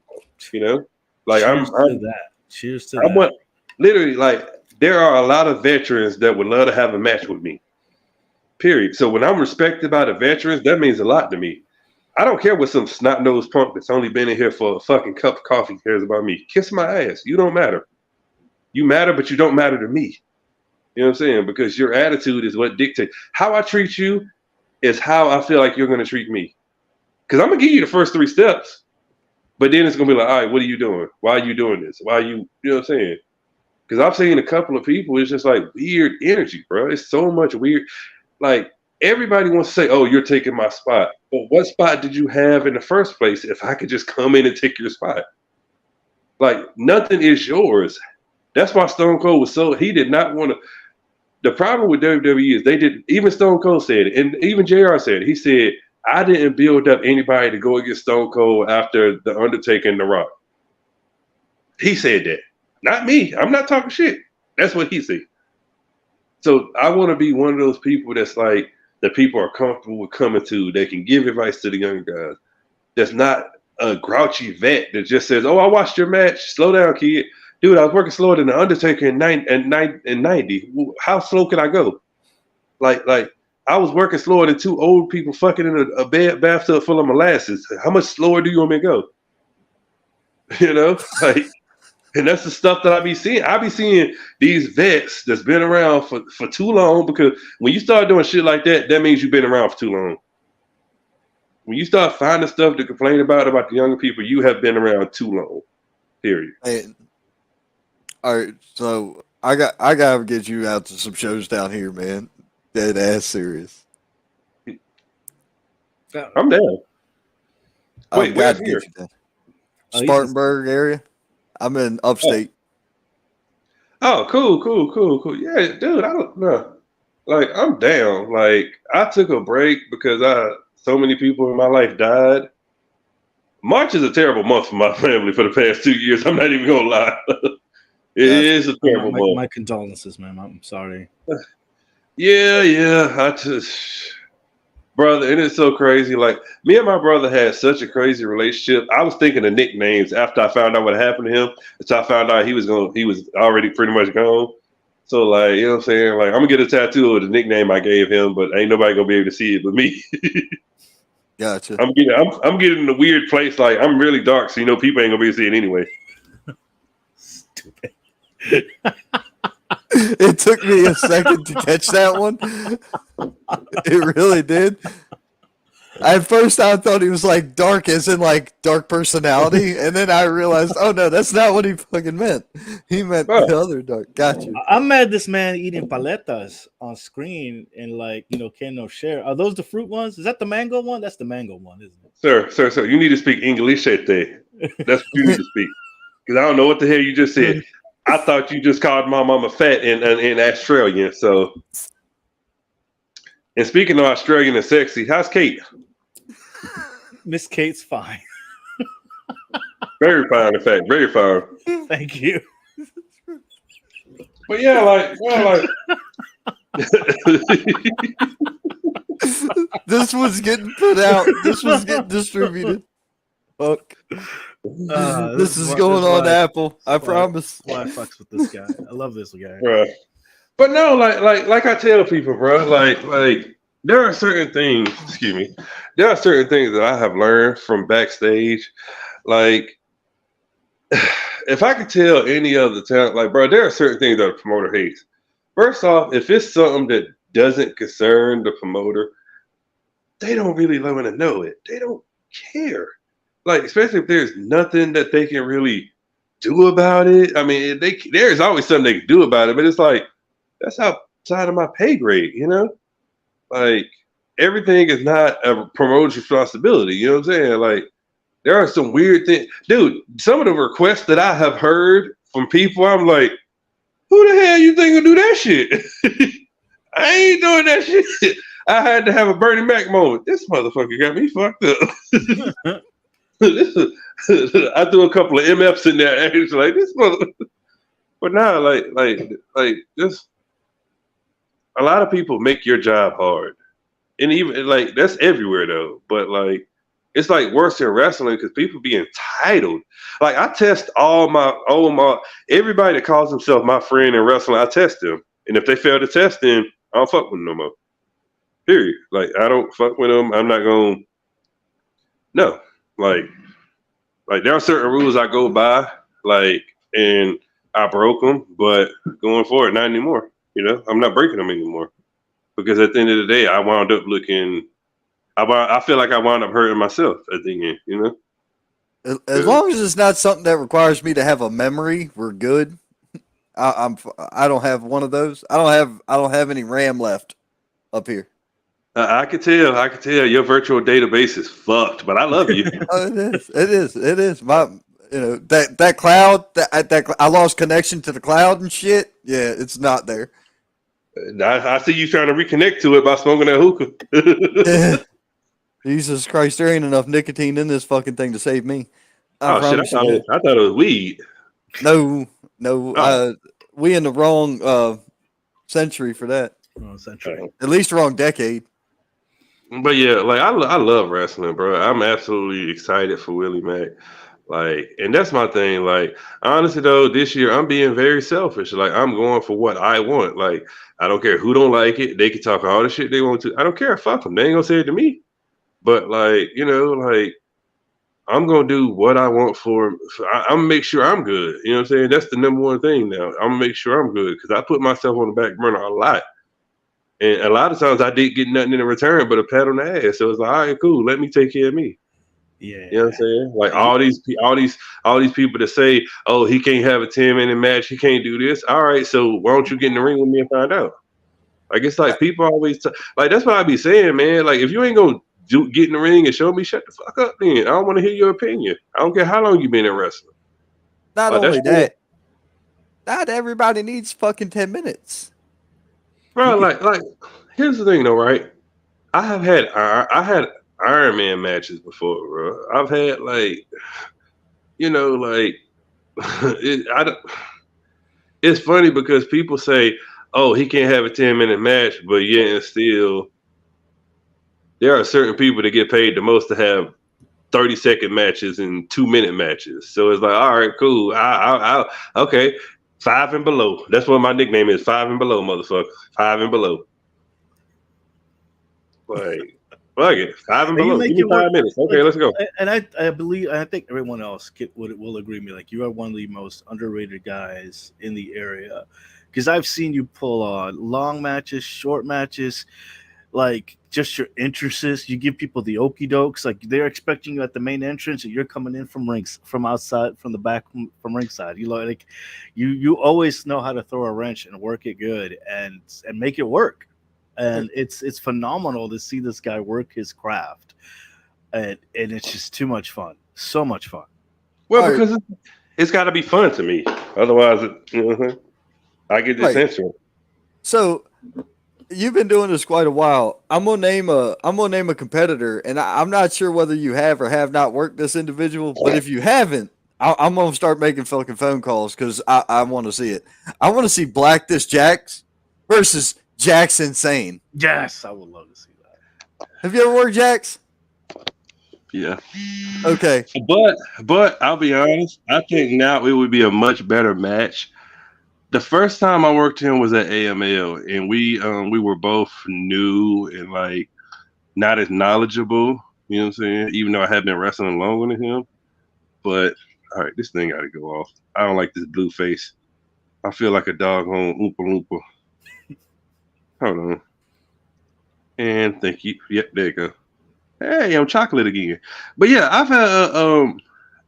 Like, Cheers to that. Literally, like, there are a lot of veterans that would love to have a match with me, period. So when I'm respected by the veterans, that means a lot to me. I don't care what some snot-nosed punk that's only been in here for a fucking cup of coffee cares about me. Kiss my ass. You don't matter. You matter, but you don't matter to me. You know what I'm saying? Because your attitude is what dictates. How I treat you is how I feel like you're going to treat me. Because I'm going to give you the first 3 steps, but then it's going to be like, all right, what are you doing? Why are you doing this? Why are you know what I'm saying? Because I've seen a couple of people, it's just like weird energy, bro. It's so much weird. Like, everybody wants to say, oh, you're taking my spot. Well, what spot did you have in the first place if I could just come in and take your spot? Like, nothing is yours. That's why Stone Cold was he did not want to. The problem with WWE is they didn't, even Stone Cold said it, and even JR said it. He said, I didn't build up anybody to go against Stone Cold after The Undertaker and The Rock. He said that. Not me. I'm not talking shit. That's what he said. So I want to be one of those people that's like, that people are comfortable with coming to, that can give advice to the younger guys. That's not a grouchy vet that just says, oh, I watched your match. Slow down, kid. dude, I was working slower than the Undertaker in 90. How slow can I go? Like I was working slower than two old people fucking in a bathtub full of molasses. How much slower do you want me to go? You know, like, and that's the stuff that I be seeing. I be seeing these vets that's been around for too long, because when you start doing shit like that, that means you've been around for too long. When you start finding stuff to complain about the younger people, you have been around too long. Period. Hey, all right, so I gotta get you out to some shows down here, man. Dead ass serious. I'm down. Wait, I've got where's to here? get you down. Oh, he's in- Spartanburg area. I'm in upstate. Oh, cool. Yeah, dude, I don't know. Like, I'm down. Like, I took a break because so many people in my life died. March is a terrible month for my family for the past 2 years. I'm not even gonna lie. It is a terrible month. my condolences, man. I'm sorry. Yeah. I just, brother, and it's so crazy. Like, me and my brother had such a crazy relationship. I was thinking of nicknames after I found out what happened to him. Until I found out he was already pretty much gone. So, like, you know what I'm saying? Like, I'm gonna get a tattoo of the nickname I gave him, but ain't nobody gonna be able to see it but me. Gotcha. I'm getting in a weird place. Like, I'm really dark, so people ain't gonna be able to see it anyway. Stupid. It took me a second to catch that one. It really did. At first, I thought he was like dark, as in like dark personality, and then I realized, oh no, that's not what he fucking meant. He meant the other dark. Gotcha. I'm mad this man eating paletas on screen and can no share. Are those the fruit ones? Is that the mango one? That's the mango one, isn't it? Sir, you need to speak English. That's what you need to speak. Because I don't know what the hell you just said. I thought you just called my mama fat in Australian. So, and speaking of Australian and sexy, how's Kate? Miss Kate's fine. Very fine, in fact, very fine. Thank you. But yeah, like. This was getting put out. This was getting distributed. Fuck. This is going on Apple. I promise. Why I fucks with this guy? I love this guy. Bruh. But no, like I tell people, bro, like there are certain things. Excuse me. There are certain things that I have learned from backstage. Like, if I could tell any other talent, like, bro, there are certain things that a promoter hates. First off, if it's something that doesn't concern the promoter, they don't really want to know it. They don't care. Like, especially if there's nothing that they can really do about it. I mean, there's always something they can do about it, but it's like, that's outside of my pay grade, Like, everything is not a promoter's responsibility, you know what I'm saying? Like, there are some weird things. Dude, some of the requests that I have heard from people, I'm like, who the hell you think will do that shit? I ain't doing that shit. I had to have a Bernie Mac moment. This motherfucker got me fucked up. I threw a couple of MFs in there, and it's like, this motherfucker. But now, like, just a lot of people make your job hard, and even like that's everywhere though. But like, it's like worse in wrestling because people be entitled. Like, I test everybody that calls himself my friend in wrestling. I test them, and if they fail to test them, I don't fuck with them no more. Period. Like, I don't fuck with them. I'm not gonna. No, like there are certain rules I go by, like, and I broke them, but going forward, not anymore. I'm not breaking them anymore because at the end of the day, I wound up looking. I feel like I wound up hurting myself at the end. As long as it's not something that requires me to have a memory, we're good. I don't have one of those. I don't have any RAM left up here. I could tell your virtual database is fucked, but I love you. It is. My, that cloud, that I lost connection to the cloud and shit. Yeah, it's not there. I see you trying to reconnect to it by smoking that hookah. Jesus Christ, there ain't enough nicotine in this fucking thing to save me. I thought it was weed. No. We in the wrong century for that. Wrong century. At least wrong decade. But yeah, like I love wrestling, bro. I'm absolutely excited for Willie Mack. Like, and that's my thing. Like, honestly though, this year I'm being very selfish. Like, I'm going for what I want. Like, I don't care who don't like it. They can talk all the shit they want to. I don't care. Fuck them. They ain't gonna say it to me. But like, like I'm gonna do what I want I'm gonna make sure I'm good. You know what I'm saying? That's the number one thing now. I'm gonna make sure I'm good because I put myself on the back burner a lot. And a lot of times I did get nothing in return but a pat on the ass. So it's like, all right, cool, let me take care of me. Yeah. You know what I'm saying? Like all these people that say, oh, he can't have a 10-minute match, he can't do this. All right, so why don't you get in the ring with me and find out? Like it's like people always like that's what I be saying, man. Like if you ain't gonna get in the ring and show me, shut the fuck up, then I don't want to hear your opinion. I don't care how long you been in wrestling. Not Like, only that, not everybody needs fucking 10 minutes. bro. Like here's the thing, though, right? I had Iron Man matches before, bro. I've had like, like it's funny because people say, "Oh, he can't have a 10-minute match," but yet and still, there are certain people that get paid the most to have 30-second matches and 2-minute matches. So it's like, all right, cool. Okay, 5 and below. That's what my nickname is. 5 and below, motherfucker. 5 and below. Like, fuck it. 5 and And you below. make Give me it work. 5 minutes. Okay, Like, let's go. and I believe, I think everyone else will agree with me. Like, you are one of the most underrated guys in the area because I've seen you pull on long matches, short matches, like just your interests. You give people the okey dokes. Like they're expecting you at the main entrance, and you're coming in from from outside, from the back, from ringside. You always know how to throw a wrench and work it good and make it work. And it's phenomenal to see this guy work his craft, and it's just too much fun, so much fun. Well, Right. because it's got to be fun to me. Otherwise, I get Right. dissension. So you've been doing this quite a while. I'm gonna name a competitor, and I'm not sure whether you have or have not worked this individual. But if you haven't, I'm gonna start making fucking phone calls because I want to see it. I want to see Black This Jax versus Jax Insane. Yes, I would love to see that. Have you ever worked Jax? Yeah. Okay. But I'll be honest. I think now it would be a much better match. The first time I worked him was at AML, and we were both new and like not as knowledgeable. You know what I'm saying? Even though I had been wrestling longer than him. But all right, this thing got to go off. I don't like this blue face. I feel like a doggone Oompa Loompa. Hold on. And thank you. Yep, there you go. Hey, I'm chocolate again. But yeah, I've had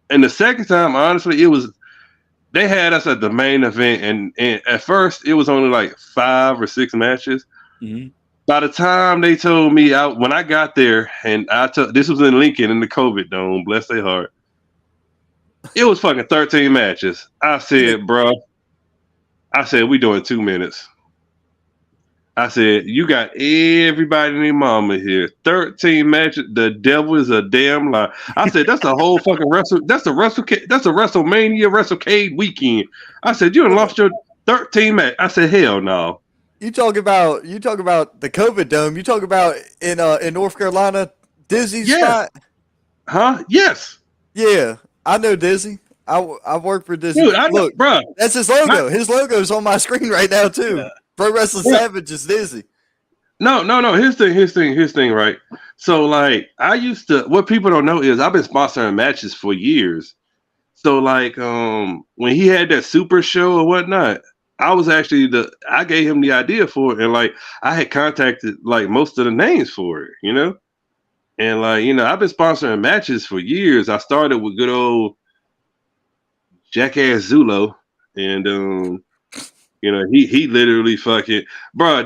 and the second time, honestly, they had us at the main event, and at first it was only like 5 or 6 matches. Mm-hmm. By the time they told me out when I got there, and this was in Lincoln in the COVID Dome, bless their heart. It was fucking 13 matches. I said, bro, we doing 2 minutes. I said, you got everybody and their mama here. 13 matches. The devil is a damn lie. I said, that's a whole fucking that's a WrestleMania WrestleCade weekend. I said, you done lost your 13 match. I said, hell no. You talk about the COVID Dome. You talk about in North Carolina, Dizzy's spot. Huh? Yes. Yeah, I know Dizzy. I work for Dizzy. Dude, Look, bro. That's his logo. His logo's on my screen right now too. Yeah. Pro Wrestling Savage is Dizzy. No. His thing, right? So like I used to what people don't know is I've been sponsoring matches for years. So like when he had that super show or whatnot, I was actually I gave him the idea for it, and like I had contacted like most of the names for it, And like, I've been sponsoring matches for years. I started with good old Jackass Zulo, and he literally fucking bro.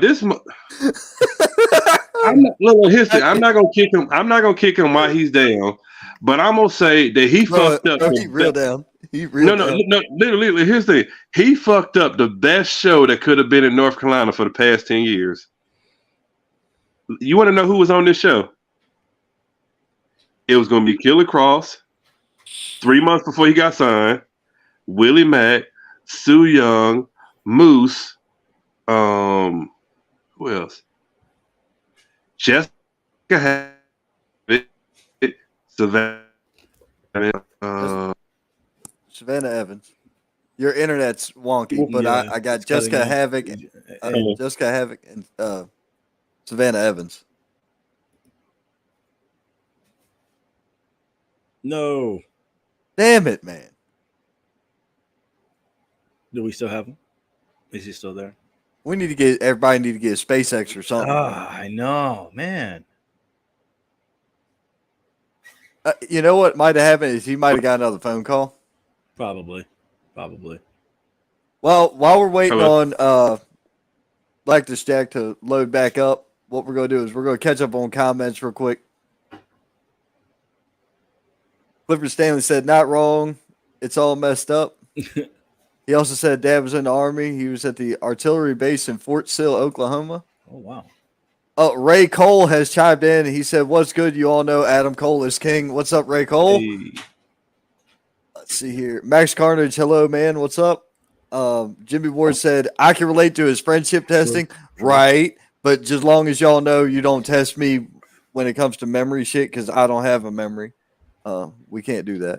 I'm not gonna kick him. I'm not gonna kick him while he's down, but I'm gonna say that he fucked up. He real down. He real down. No. Literally, here's the thing. He fucked up the best show that could have been in North Carolina for the past 10 years. You want to know who was on this show? It was gonna be Killer Cross. 3 months before he got signed, Willie Mack, Sue Young, Moose, who else? Jessica Savannah, Savannah Evans. Your internet's wonky, but Yeah, I got it's cutting Jessica out. Havoc, Hey, Jessica Havoc, and Savannah Evans. no. Damn it, man. Do we still have him? Is he still there? We need to get everybody need to get a SpaceX or something. I know, man. You know what might have happened is he might have got another phone call. Probably. Well, while we're waiting Hello. on Black Dish Jack to load back up, what we're going to do is we're going to catch up on comments real quick. Clifford Stanley said, not wrong. It's all messed up. He also said Dad was in the Army. He was at the artillery base in Fort Sill, Oklahoma. Oh, wow. Ray Cole has chimed in. He said, what's good? You all know Adam Cole is king. What's up, Ray Cole? Hey. Let's see here. Max Carnage, hello, man. What's up? Jimmy Ward said, I can relate to his friendship testing. True. Right. But just as long as y'all know you don't test me when it comes to memory shit, because I don't have a memory. We can't do that.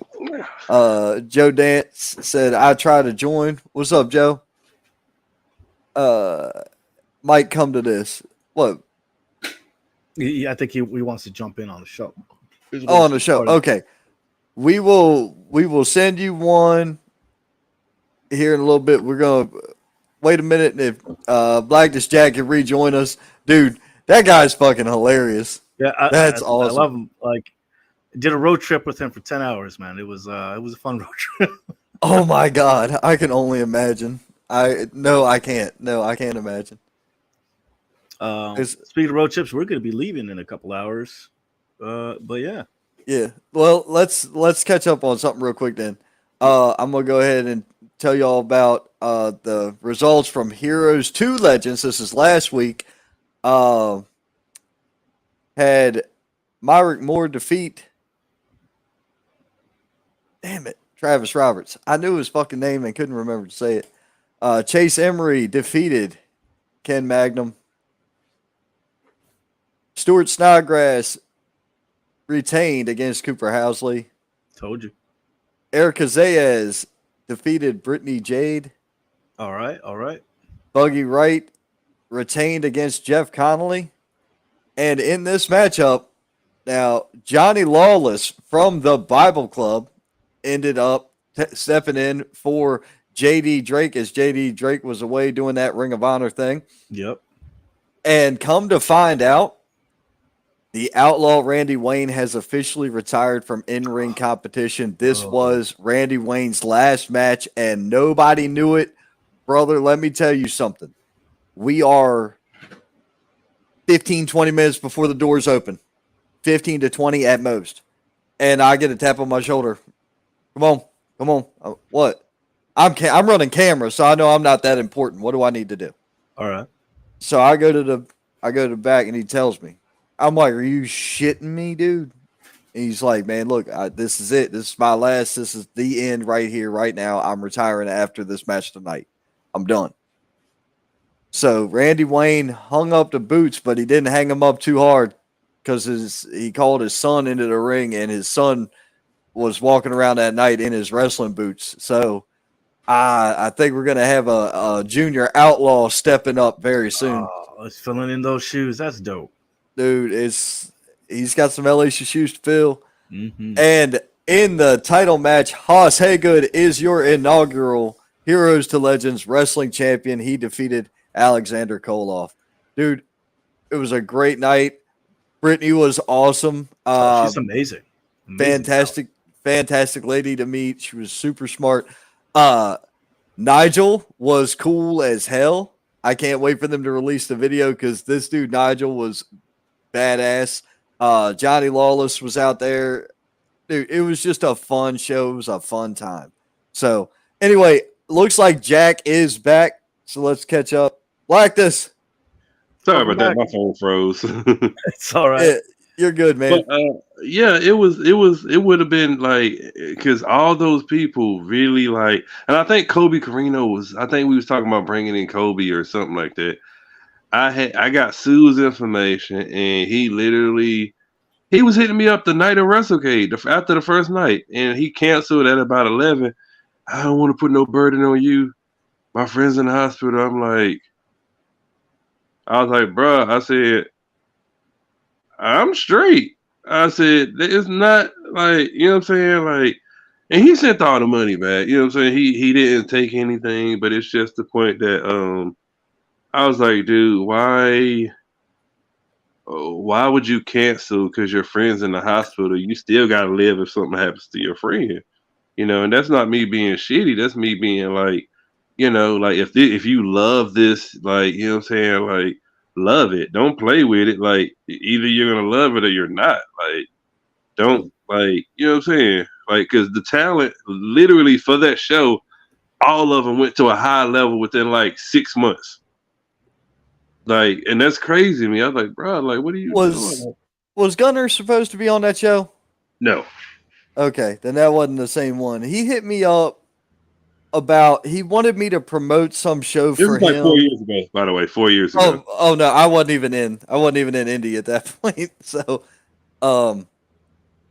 Joe Dance said, I try to join. What's up, Joe? Might come to this. What? I think he wants to jump in on the show. Oh, on the show. Okay. We will send you one here in a little bit. We're going to wait a minute. And if Black Dish Jack can rejoin us, dude, that guy's fucking hilarious. Yeah, That's awesome. I love him. Like, did a road trip with him for 10 hours, man. It was a fun road trip. Oh my God. I can only imagine. I can't imagine. Speaking of road trips, we're going to be leaving in a couple hours. But yeah. Yeah. Well, let's catch up on something real quick then. I'm gonna go ahead and tell y'all about the results from Heroes 2 Legends. This is last week. Had Myrick Moore defeat. Damn it, Travis Roberts. I knew his fucking name and couldn't remember to say it. Chase Emery defeated Ken Magnum. Stuart Snodgrass retained against Cooper Housley. Told you. Erica Zayas defeated Brittany Jade. All right. Buggy Wright retained against Jeff Connolly. And in this matchup, now Johnny Lawless from the Bible Club ended up stepping in for JD Drake as JD Drake was away doing that Ring of Honor thing. Yep. And come to find out, the Outlaw Randy Wayne has officially retired from in-ring competition. This was Randy Wayne's last match, and nobody knew it. Brother, let me tell you something. We are 15, 20 minutes before the doors open. 15 to 20 at most. And I get a tap on my shoulder. Come on. What? I'm running camera, so I know I'm not that important. What do I need to do? All right. So I go to the back, and he tells me. I'm like, are you shitting me, dude? And he's like, man, look, this is it. This is my last. This is the end right here, right now. I'm retiring after this match tonight. I'm done. So Randy Wayne hung up the boots, but he didn't hang them up too hard because he called his son into the ring, and his son was walking around that night in his wrestling boots. So I think we're going to have a junior outlaw stepping up very soon. Oh, it's filling in those shoes. That's dope. Dude, he's got some LA shoes to fill. Mm-hmm. And in the title match, Haas Haygood is your inaugural Heroes to Legends wrestling champion. He defeated Alexander Koloff. Dude, it was a great night. Brittany was awesome. She's amazing. Fantastic lady to meet. She was super smart. Nigel was cool as hell. I can't wait for them to release the video because this dude, Nigel, was badass. Johnny Lawless was out there. Dude, it was just a fun show. It was a fun time. So, anyway, looks like Jack is back. So, let's catch up. Like this. Sorry about that. My phone froze. It's all right. Yeah, you're good, man. But, yeah, it would have been like, because all those people really like, and I think Kobe Carino I think we was talking about bringing in Kobe or something like that. I got Sue's information, and he was hitting me up the night of WrestleCade after the first night, and he canceled at about 11. I don't want to put no burden on you. My friend's in the hospital. I was like, bro, I said, I'm straight. I said, it's not like, you know what I'm saying? Like, and he sent all the money back. You know what I'm saying? He didn't take anything, but it's just the point that I was like, dude, why would you cancel because your friend's in the hospital? You still gotta live if something happens to your friend. You know, and that's not me being shitty. That's me being like, you know, like if you love this, like, you know what I'm saying, like, love it. Don't play with it. Like, either you're gonna love it or you're not. Like, don't, like, you know what I'm saying? Like, because the talent, literally for that show, all of them went to a high level within like 6 months. Like, and that's crazy to me. I was like, bro, like, what are you doing? Was Gunner supposed to be on that show? No. Okay, then that wasn't the same one. He hit me up about he wanted me to promote some show This for was like him. 4 years ago, by the way, 4 years ago. Oh no, I wasn't even in Indy at that point. So,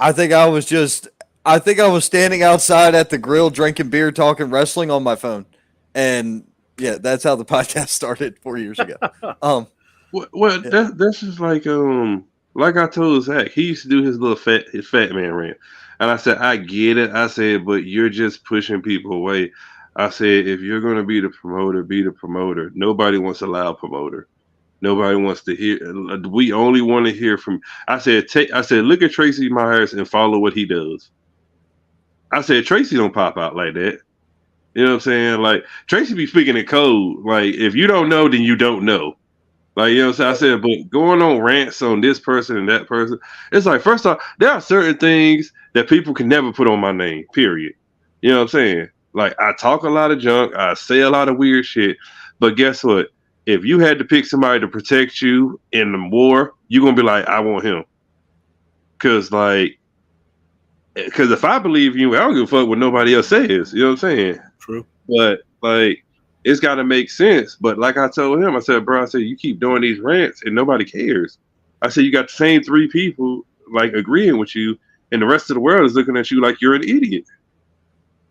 I think I was standing outside at the grill drinking beer, talking wrestling on my phone, and yeah, that's how the podcast started 4 years ago. Well, that's just like I told Zach, he used to do his fat man rant, and I said, I get it. I said, but you're just pushing people away. I said, if you're gonna be the promoter, be the promoter. Nobody wants a loud promoter. Nobody wants to hear. We only want to hear from. I said, look at Tracy Myers and follow what he does. I said, Tracy don't pop out like that. You know what I'm saying? Like, Tracy be speaking in code. Like, if you don't know, then you don't know. Like, you know what I'm saying? I said, but going on rants on this person and that person, it's like, first off, there are certain things that people can never put on my name, period. You know what I'm saying? Like, I talk a lot of junk, I say a lot of weird shit, but guess what? If you had to pick somebody to protect you in the war, you're going to be like, I want him. Because if I believe you, I don't give a fuck what nobody else says. You know what I'm saying? True. But, like, it's got to make sense. But like I told him, I said, bro, I said, you keep doing these rants and nobody cares. I said, you got the same 3 people, like, agreeing with you, and the rest of the world is looking at you like you're an idiot.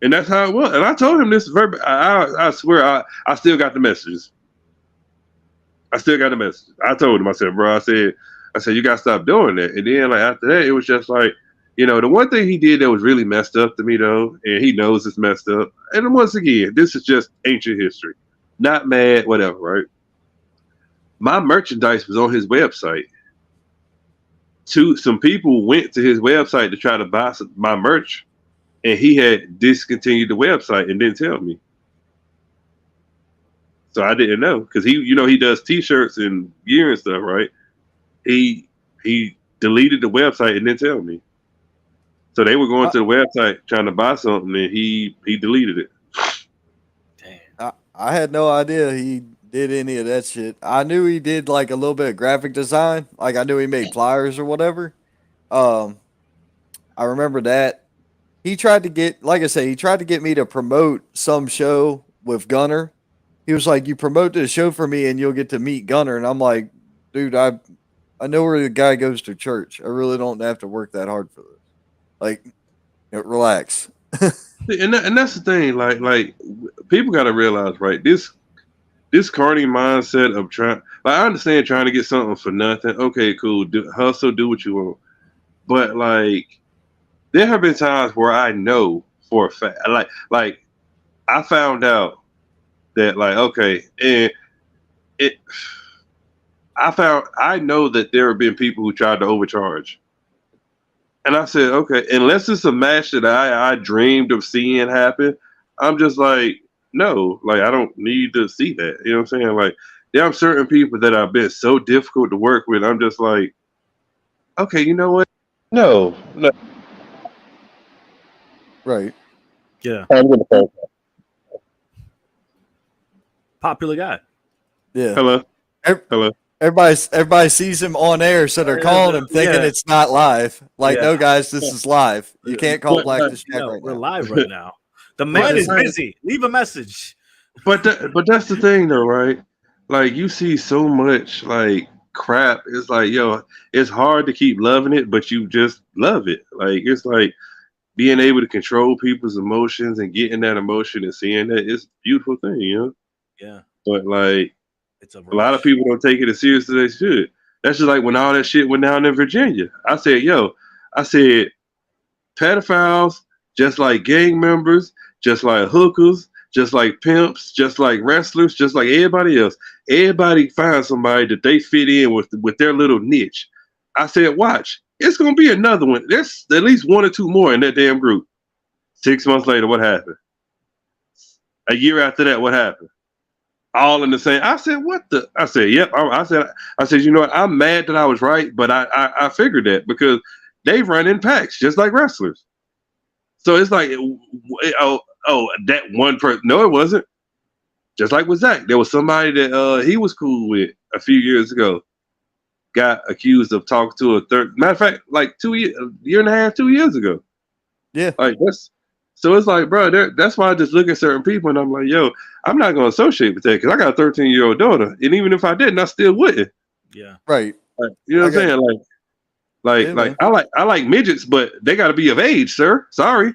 And that's how it was. And I told him this I swear, I still got the messages. I still got the message. I told him, I said, bro, I said, you got to stop doing that. And then, like, after that, it was just like, you know, the one thing he did that was really messed up to me, though, and he knows it's messed up. And once again, this is just ancient history. Not mad, whatever, right? My merchandise was on his website. Some people went to his website to try to buy my merch, and he had discontinued the website and didn't tell me. So I didn't know, because he does T-shirts and gear and stuff, right? He deleted the website and didn't tell me. So they were going to the website trying to buy something, and he deleted it. Damn. I had no idea he did any of that shit. I knew he did like a little bit of graphic design. Like, I knew he made flyers or whatever. I remember that. He tried to get me to promote some show with Gunner. He was like, you promote this show for me and you'll get to meet Gunner. And I'm like, dude, I know where the guy goes to church. I really don't have to work that hard for this. Like, relax. And that's the thing. Like people got to realize, right? This carny mindset of trying. Like, I understand trying to get something for nothing. Okay, cool. Hustle, do what you want. But, like, there have been times where I know for a fact, like I found out that, like, okay, and I know that there have been people who tried to overcharge. And I said, okay, unless it's a match that I dreamed of seeing happen, I'm just like, no, like, I don't need to see that. You know what I'm saying? Like, there are certain people that have been so difficult to work with. I'm just like, okay, you know what? No. Right. Yeah. I'm gonna phone call. Popular guy. Yeah. Hello. Hello. Everybody sees him on air, so they're calling him thinking it's not live. Like, no, guys, this is live. You can't call Black to Jack right we're now. live right now. The man is busy. Leave a message. But that's the thing, though, right? Like, you see so much, like, crap. It's like, yo, it's hard to keep loving it, but you just love it. Like, it's like, being able to control people's emotions and getting that emotion and seeing that, it's a beautiful thing, you know. Yeah, But like it's a a lot of rush. people don't take it as serious as they should. That's just like when all that shit went down in Virginia. I said, yo, I said pedophiles, just like gang members, just like hookers, just like pimps, just like wrestlers, just like everybody else. Everybody finds somebody that they fit in with their little niche. I said, watch, it's gonna be another one. There's at least one or two more in that damn group. 6 months later, what happened? A year after that, what happened? All in the same. I said, what the? I said, yep. I said, you know what? I'm mad that I was right, but I figured that because they run in packs just like wrestlers. So it's like, that one person. No, it wasn't. Just like with Zach, there was somebody that he was cool with a few years ago. Got accused of talking to a third. Matter of fact, like a year and a half, 2 years ago. Yeah. Like that's. So it's like, bro, that's why I just look at certain people and I'm like, yo, I'm not gonna associate with that because I got a 13-year-old daughter, and even if I didn't, I still wouldn't. Yeah, Right. Like, you know what I'm saying? Yeah, man. I like midgets, but they got to be of age, sir. Sorry.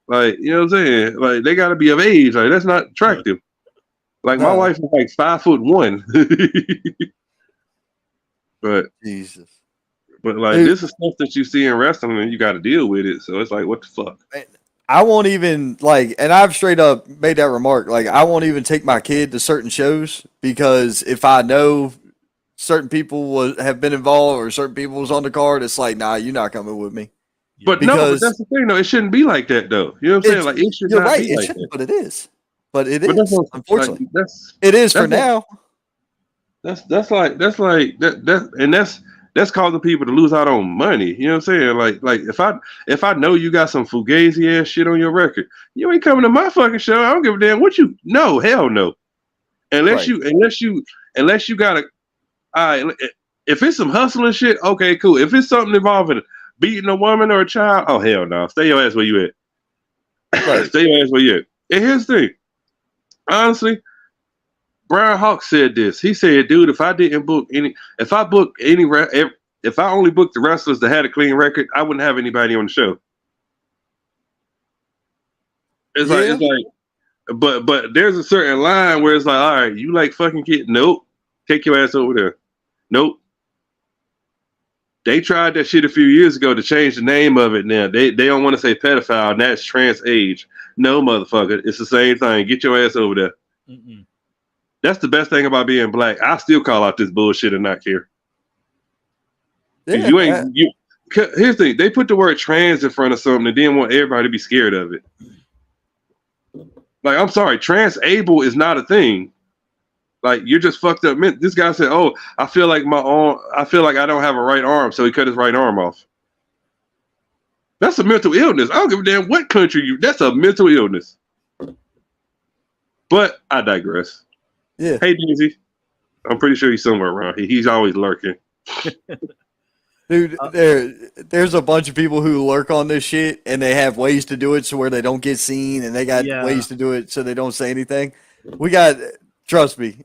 Like, you know what I'm saying? Like, they got to be of age. Like, that's not attractive. Like, my No. wife is like 5'1". but Jesus. like, Dude. this is stuff that you see in wrestling, and you got to deal with it. So it's like, what the fuck? I won't even and I've straight up made that remark. Like, I won't even take my kid to certain shows because if I know certain people have been involved or certain people was on the card, it's like, nah, you're not coming with me. But Because that's the thing, though. It shouldn't be like that, though. You know what I'm saying? Like, it should you're not right, be it like shouldn't, that. but it is. But it But is, unfortunately. like, it is for that's now. That's causing people to lose out on money. You know what I'm saying? Like if I know you got some fugazi ass shit on your record, you ain't coming to my fucking show. I don't give a damn what you. No, hell no. Unless Right. you got a. All right, if it's some hustling shit, okay, cool. If it's something involving beating a woman or a child, oh hell no. Stay your ass where you at. Right. Stay your ass where you at. And here's the thing. Honestly, Brian Hawk said this. He said, "Dude, if I only booked the wrestlers that had a clean record, I wouldn't have anybody on the show." It's but there's a certain line where it's like, all right, you like fucking kid? Nope. Take your ass over there. Nope. They tried that shit a few years ago to change the name of it. Now they don't want to say pedophile, and that's trans age. No, motherfucker, it's the same thing. Get your ass over there. Mm-mm. That's the best thing about being black. I still call out this bullshit and not care. Yeah, You ain't you. Here's the thing: they put the word trans in front of something and didn't want everybody to be scared of it. Like, I'm sorry, trans-able is not a thing. Like, you're just fucked up. This guy said, "Oh, I feel like I don't have a right arm," so he cut his right arm off. That's a mental illness. I don't give a damn what country you. That's a mental illness. But I digress. Yeah. Hey, Daisy. I'm pretty sure he's somewhere around here. He's always lurking. Dude, there's a bunch of people who lurk on this shit and they have ways to do it so where they don't get seen, and they got ways to do it so they don't say anything. Trust me.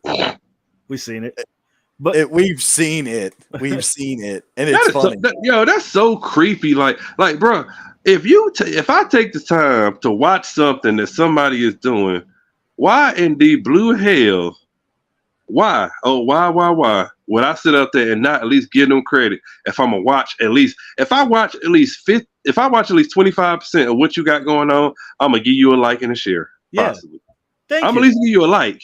We've seen it. But we've seen it. We've seen it. And it's funny. That's so creepy. Like, bro, if I take the time to watch something that somebody is doing, why in the blue hell? Why? Oh, why would I sit up there and not at least give them credit? If I watch at least 25% of what you got going on, I'm gonna give you a like and a share. Possibly. Thank I'm you. at least give you a like.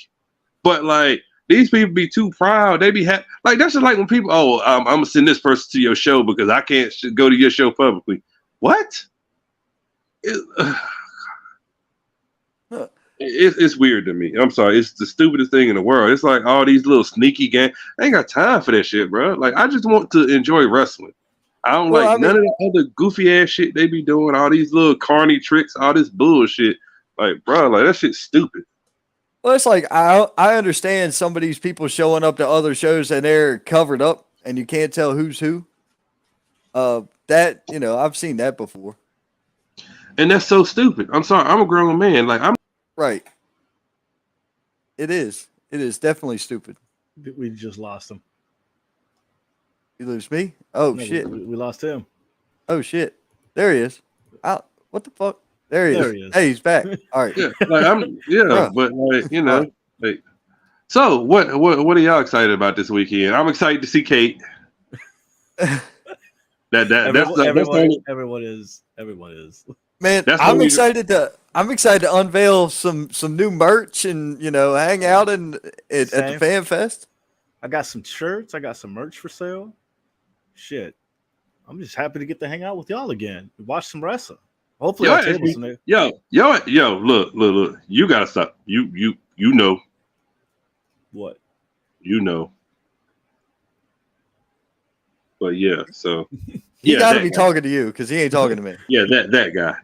But like, these people be too proud. They be like, that's just like when people, I'm gonna send this person to your show because I can't go to your show publicly. What? It's weird to me. I'm sorry. It's the stupidest thing in the world. It's like all these little sneaky games. I ain't got time for that shit, bro. Like, I just want to enjoy wrestling. I don't none of the other goofy ass shit they be doing. All these little carny tricks, all this bullshit. Like, bro, like, that shit's stupid. Well, it's like I understand some of these people showing up to other shows and they're covered up and you can't tell who's who. I've seen that before. And that's so stupid. I'm sorry. I'm a grown man. Like, I'm right. It is. It is definitely stupid. We just lost him. You lose me? Oh, No, shit. We lost him. Oh, shit. There he is. What the fuck? There he There is. he is. Hey, he's back. All right. Yeah, Bruh. but like like. So what are y'all excited about this weekend? I'm excited to see Kate. Everyone is. Man, That's I'm only- excited to unveil some new merch and hang out at the Fan Fest. I got some shirts. I got some merch for sale. Shit, I'm just happy to get to hang out with y'all again. Watch some wrestling. Hopefully, our tables in there. Yo, look. You gotta stop. You know. What? You know. But yeah, so He got to be talking to you because he ain't talking to me. Yeah, that guy.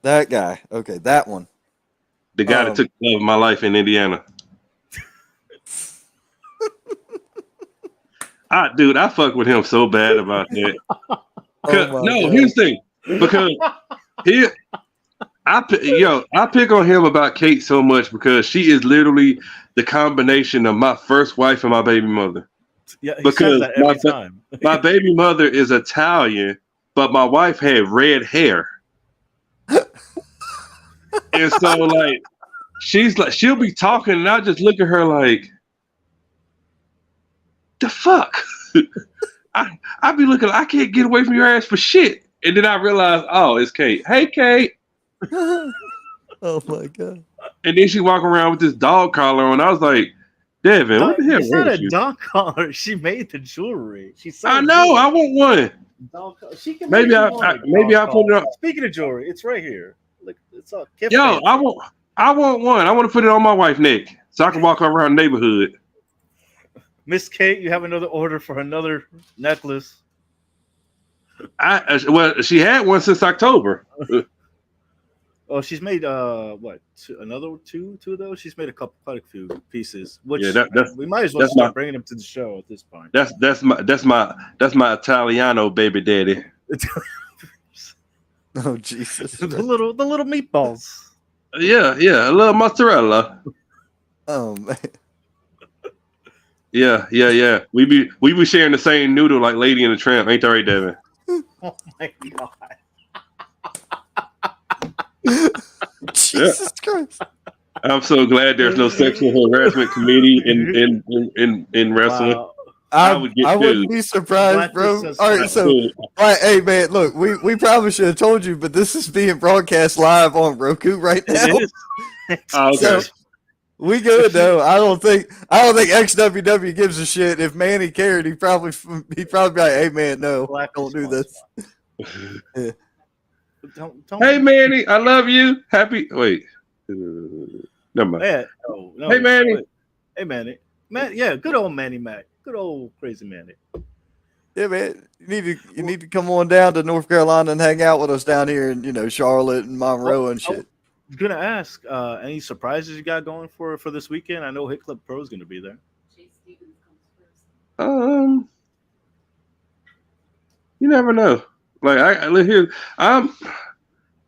That guy. Okay, that one. The guy that took the love of my life in Indiana. Dude, I fuck with him so bad about that. God. Here's the thing. Because I pick on him about Kate so much because she is literally the combination of my first wife and my baby mother. Yeah, he says that every time. My baby mother is Italian, but my wife had red hair. And so like she'll be talking and I just look at her like, the fuck? I be looking, I can't get away from your ass for shit. And then I realize, oh, it's Kate. Hey, Kate. Oh my God. And then she walk around with this dog collar on. I was like, Devin, what the hell? It's not a dog collar. She made the jewelry. I know. I want one. Dog collar. She can maybe I put it up. Speaking of jewelry, it's right here. Look, it's all. Yo, I want one. I want to put it on my wife's neck so I can walk around the neighborhood. Miss Kate, you have another order for another necklace. She had one since October. Oh, she's made another two of those. She's made quite a few pieces. Which we might as well start bringing them to the show at this point. That's my Italiano baby daddy. Oh Jesus! the little meatballs. Yeah, a little mozzarella. Oh man. Yeah. We be sharing the same noodle like Lady and the Tramp, ain't that right, Devin? Oh my God. Jesus Christ! I'm so glad there's no sexual harassment committee in wrestling. Wow. I wouldn't be surprised, bro. All right, so hey man, look, we probably should have told you, but this is being broadcast live on Roku right now. It is. Okay. So, we good though. I don't think XWW gives a shit. If Manny cared, he'd probably be like, "Hey man, no, don't do this." Yeah. Don't. Hey Manny, I love you. Wait. Never mind. Man, no. Hey Manny. Wait. Hey Manny. Yeah, good old Manny Mac. Good old crazy Manny. Yeah, man. You need to come on down to North Carolina and hang out with us down here in Charlotte and Monroe and shit. I was gonna ask, any surprises you got going for this weekend? I know Hit Club Pro is gonna be there. You never know. Like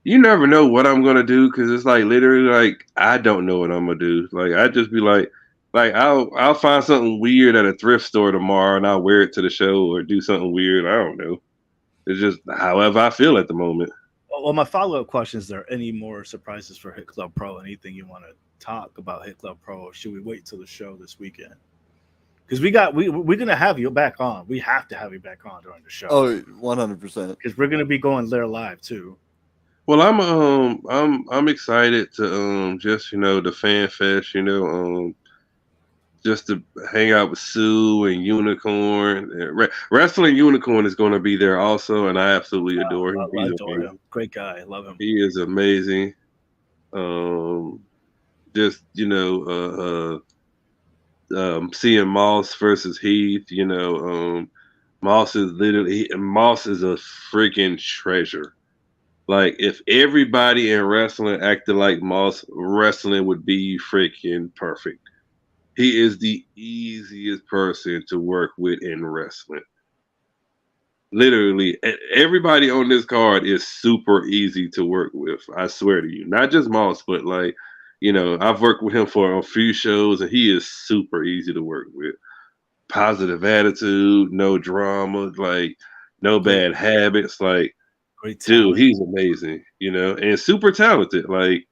you never know what I'm gonna do because it's like literally like I don't know what I'm gonna do. Like I just be like I'll find something weird at a thrift store tomorrow and I'll wear it to the show or do something weird. I don't know. It's just however I feel at the moment. Well, my follow-up question is: there any more surprises for Hit Club Pro? Anything you want to talk about Hit Club Pro, or should we wait till the show this weekend? Because we're gonna have you back on. We have to have you back on during the show. Oh, 100%. Because we're gonna be going there live too. Well, I'm excited to just the Fan Fest, just to hang out with Sue and Unicorn. Wrestling Unicorn is going to be there also, and I absolutely adore him. I adore him. Great guy. I love him. He is amazing. Just seeing Moss versus Heath, Moss is a freaking treasure. Like if everybody in wrestling acted like Moss, wrestling would be freaking perfect. He is the easiest person to work with in wrestling. Literally, everybody on this card is super easy to work with. I swear to you, not just Moss, but I've worked with him for a few shows, and he is super easy to work with. Positive attitude, no drama, like no bad habits. Like Great dude, talent. he's amazing, and super talented. Like,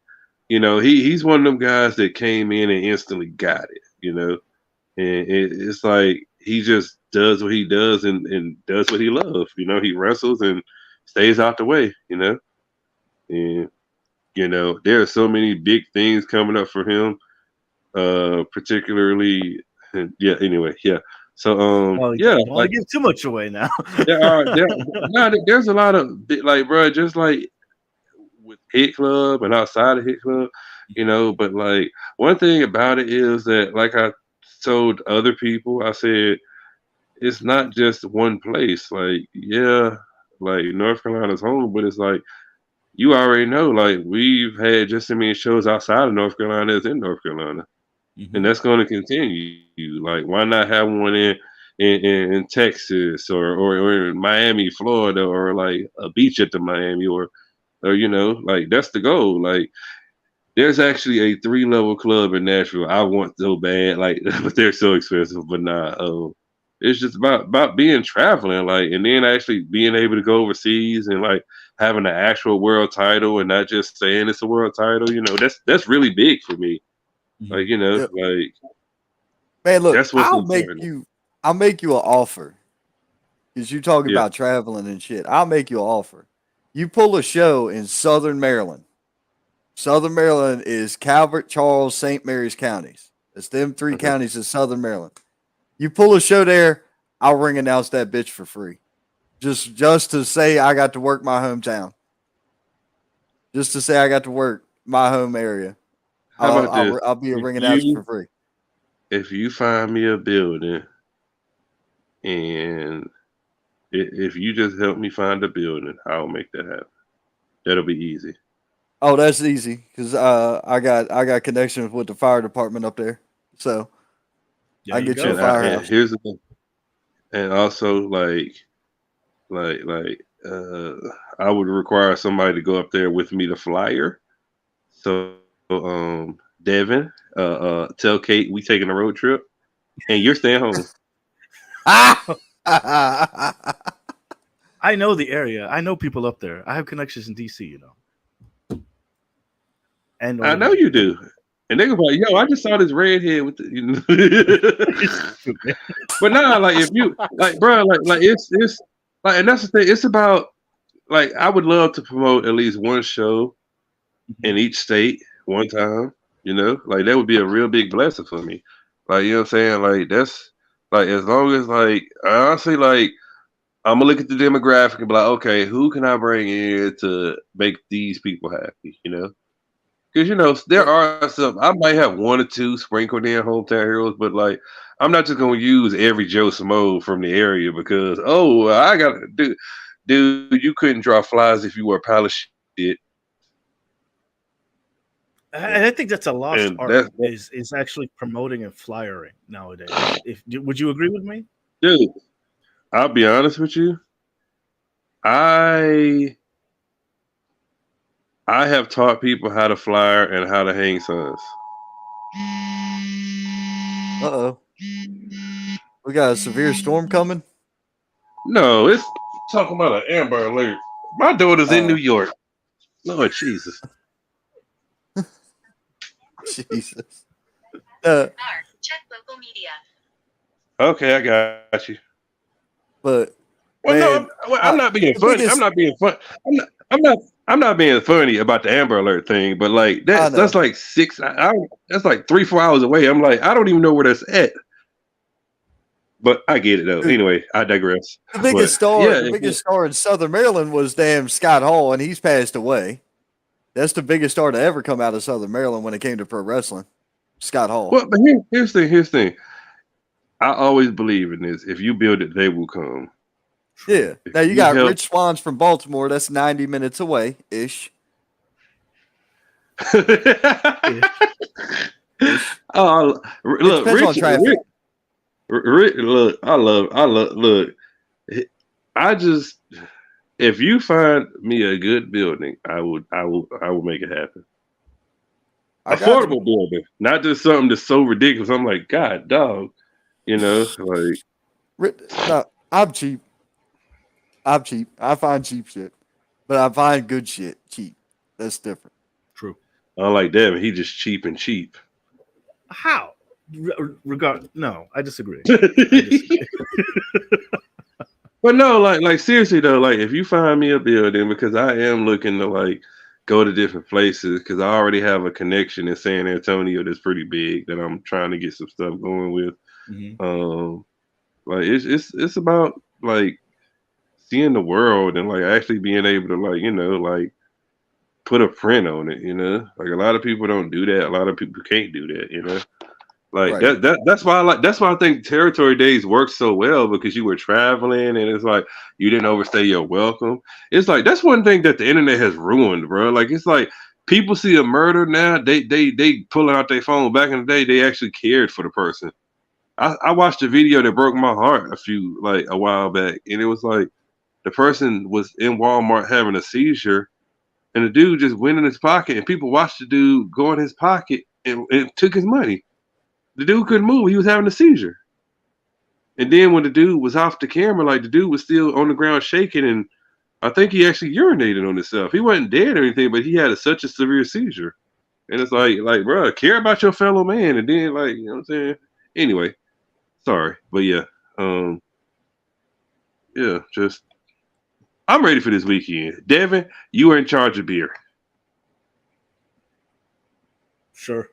he's one of them guys that came in and instantly got it, and it's like he just does what he does and does what he loves. He wrestles and stays out the way, and there are so many big things coming up for him, particularly, yeah. Anyway, yeah. So, Well, you yeah, don't want like to give too much away now. there's a lot of like, bro, just like with Hit Club and outside of Hit Club, But like one thing about it is that, like I told other people, I said it's not just one place. Like, yeah, like North Carolina's home, but it's like you already know. Like we've had just as many shows outside of North Carolina as in North Carolina, and that's going to continue. Like, why not have one in Texas or in Miami, Florida, or like a beach at the Miami, or like that's the goal. Like, there's actually a 3-level club in Nashville I want so bad, like, but they're so expensive. But nah, it's just about being traveling, like, and then actually being able to go overseas and like having an actual world title and not just saying it's a world title. That's really big for me. Like, Yeah. like Man, look, that's what's important. I'll make you an offer. Because you talking Yeah. about traveling and shit. I'll make you an offer. You pull a show in Southern Maryland. Southern Maryland is Calvert, Charles, St. Mary's counties. It's them 3 Okay. counties in Southern Maryland. You pull a show there, I'll ring announce that bitch for free. Just to say I got to work my hometown. Just to say I got to work my home area. How about this? I'll be a If ring announcer for you free. if you find me a building and if you just help me find a building, I'll make that happen. That'll be easy. Oh, that's easy because I got connections with the fire department up there, so I There can you get you a go. And firehouse. here's the thing. And also, like uh I would require somebody to go up there with me to flyer. So Devin, tell Kate we taking a road trip and you're staying home. I know the area. I know people up there. I have connections in DC, and I know Northern you do. And they go like, yo, I just saw this redhead with the But nah, like if you like, bro, like it's like, and that's the thing. It's about, like, I would love to promote at least one show in each state one time. Like that would be a real big blessing for me. Like, you know what I'm saying? Like, that's like, as long as, like, honestly, like, I'm gonna look at the demographic and be like, okay, who can I bring in to make these people happy? Because there are some. I might have one or two sprinkled in hometown heroes, but like I'm not just gonna use every Joe Smo from the area because I got to do. Dude, you couldn't draw flies if you were a pile of shit. And I think that's a lost And art is actually promoting and flyering nowadays. Would you agree with me? dude, I'll be honest with you. I have taught people how to flyer and how to hang signs. Uh-oh. We got a severe storm coming. No, it's talking about an Amber Alert. My daughter's in New Oh. York. Lord Jesus. Jesus. Check local media. Okay, I got you. But Well, man, no, I'm not being funny. I'm not being fun. I'm not being funny about the Amber Alert thing. But like that's like that's like 3-4 hours away. I'm like, I don't even know where that's at. But I get it though. Anyway, I digress. the biggest star in Southern Maryland was damn Scott Hall, and he's passed away. That's the biggest star to ever come out of Southern Maryland when it came to pro wrestling. Scott Hall. Well, but here's the thing. I always believe in this. If you build it, they will come. Yeah. Now you got Rich Swans from Baltimore. That's 90 minutes away ish. Oh, look, depends on traffic. Look, look. I just, if you find me a good building, I will make it happen. Affordable building, not just something that's so ridiculous. I'm like, God, dog, like. No, I'm cheap. I find cheap shit. But I find good shit cheap. That's different. True. Unlike Devin, he just cheap and cheap. How? No, I disagree. I disagree. But no, like seriously though, like if you find me a building, because I am looking to like go to different places, because I already have a connection in San Antonio that's pretty big that I'm trying to get some stuff going with. Mhm. Like it's about like seeing the world and like actually being able to like like put a print on it. Like a lot of people don't do that. A lot of people can't do that. Like Right. that's why I think territory days work so well, because you were traveling and it's like you didn't overstay your welcome. It's like that's one thing that the internet has ruined, bro. Like it's like people see a murder now, they pulling out their phone. Back in the day, they actually cared for the person. I watched a video that broke my heart a while back, and it was like the person was in Walmart having a seizure, and the dude just went in his pocket, and people watched the dude go in his pocket and took his money. The dude couldn't move. He was having a seizure. And then when the dude was off the camera, like the dude was still on the ground shaking, and I think he actually urinated on himself. He wasn't dead or anything, but he had such a severe seizure. And it's like, bro, care about your fellow man. And then, like, you know what I'm saying? Anyway, sorry. But yeah. Just I'm ready for this weekend. Devin, you are in charge of beer. Sure.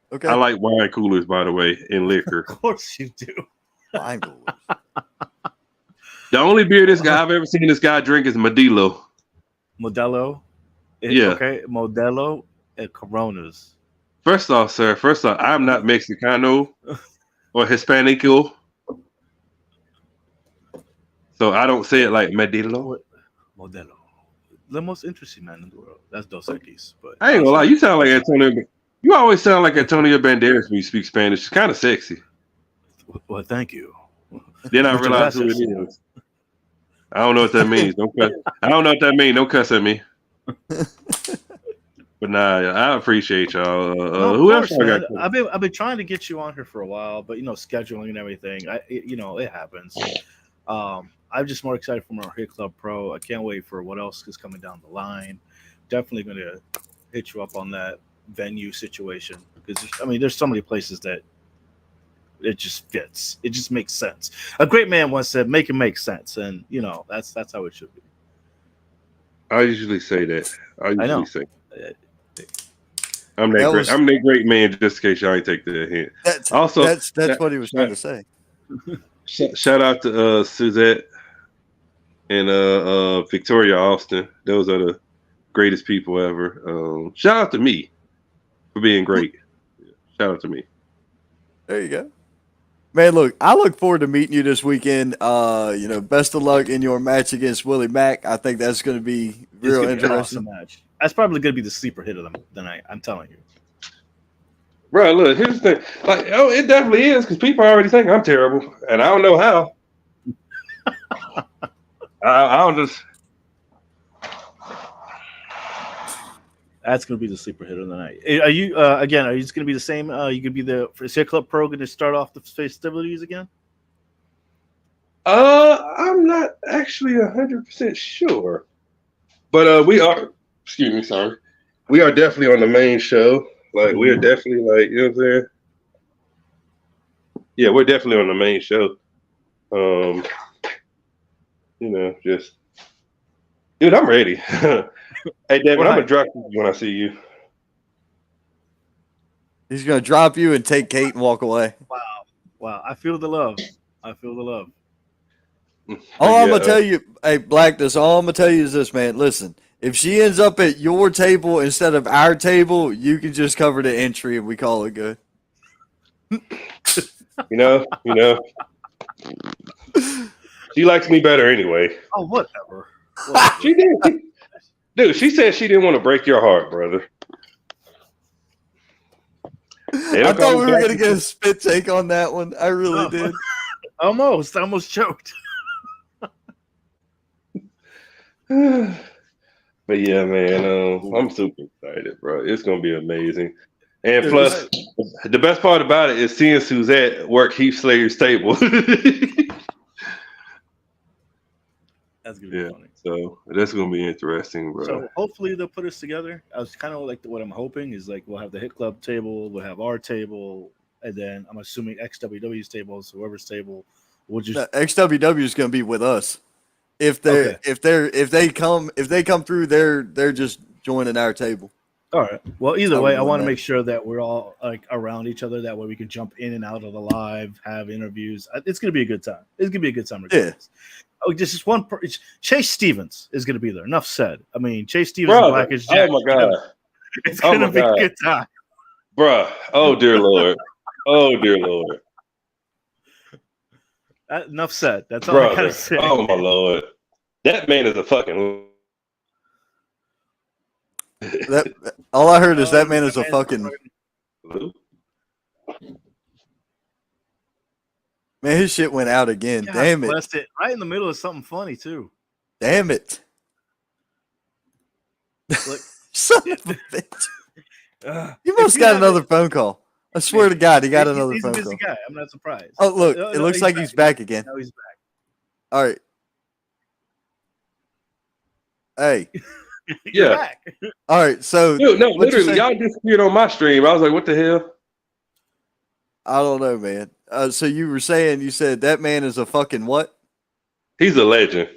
Okay. I like wine coolers, by the way, and liquor. Of course you do. Wine coolers. The only beer I've ever seen this guy drink is Modelo. Modelo. Yeah. Okay. Modelo and Coronas. First off, sir, I'm not Mexicano or Hispanico. So I don't say it like Modelo. Modelo. The most interesting man in the world. That's Dos Equis. But I ain't gonna lie, you sound like Antonio. You always sound like Antonio Banderas when you speak Spanish. It's kind of sexy. Well, thank you. Then I Muchas realize who it gracias. is. I don't know what that means. Don't cuss. I don't know what that means. Don't cuss at me. But nah, I appreciate y'all. No, of Who else course, I man. got? I've been trying to get you on here for a while, but scheduling and everything. It happens. I'm just more excited for our Hit Club Pro. I can't wait for what else is coming down the line. Definitely going to hit you up on that venue situation, because there's so many places that it just fits. It just makes sense. A great man once said, "Make it make sense," and that's how it should be. I usually say that. I know. say I'm that great. I'm that great man. Just in case y'all ain't take that hint. That's what he was trying to say. Shout out to Suzette and Victoria Austin. Those are the greatest people ever. Shout out to me for being great. Shout out to me. There you go. Man, look, I look forward to meeting you this weekend. Best of luck in your match against Willie Mack. I think that's going to be real interesting. An awesome match. That's probably going to be the sleeper hit of the night. I'm telling you. Bro, look, here's the thing. It definitely is, because people already think I'm terrible, and I don't know how. I don't just. That's going to be the sleeper hit of the night. Are you are you just going to be the same? You could be is Hit Club Pro going to start off the festivities again? I'm not actually 100% sure, but we are. Excuse me, sorry. We are definitely on the main show. Like we are definitely you know what I'm saying. Yeah, we're definitely on the main show. Just dude, I'm ready. Hey, David, I'm gonna drop you when I see you. He's gonna drop you and take Kate and walk away. Wow! I feel the love. All I'm gonna tell you, hey Blackness, all I'm gonna tell you is this, man. Listen, if she ends up at your table instead of our table, you can just cover the entry and we call it good. You know. She likes me better anyway. Oh, whatever. She did. Dude, she said she didn't want to break your heart, brother. I thought we were going to get a spit take on that one. I really did. Almost choked. But yeah, man, I'm super excited, bro. It's going to be amazing. And plus, the best part about it is seeing Suzette work Heath Slayer's table. That's gonna be Yeah. funny. So that's gonna be interesting, bro. So hopefully they'll put us together. I was kind of like what I'm hoping is like we'll have the Hit Club table, we'll have our table, and then I'm assuming XWW's table, so whoever's table, we'll just No, XWW is going to be with us. If Okay. they come through, they're just joining our table. all right. Well, either how way, we're I doing want to that. make sure that we're all like around each other. That way we can jump in and out of the live, have interviews. It's gonna be a good time. It's gonna be a good time. Regardless. Oh, just one. Chase Stevens is gonna be there. Enough said. I mean, Chase Stevens and Brother, Black as Jack. oh my God, It's Oh gonna my be a God. good time. bruh. Oh dear Lord. Oh dear Lord. Enough said. That's all I gotta Brother. say. Oh my Lord. That man is a fucking. That all I heard is that man is a man's fucking man. His shit went out again. God Damn it! bless it. Right in the middle of something funny too. Damn it! Look, Son of a bitch! You if must you got haven't- another phone call. I swear to God, he got another he's a phone busy call. guy. I'm not surprised. Oh look, No, it looks like he's back again. No, he's back. All right. Hey. You're Yeah. back. All right. So Dude, no, what'd you literally, say? y'all disappeared on my stream. I was like, what the hell? I don't know, man. So you were saying you said that man is a fucking what? He's a legend.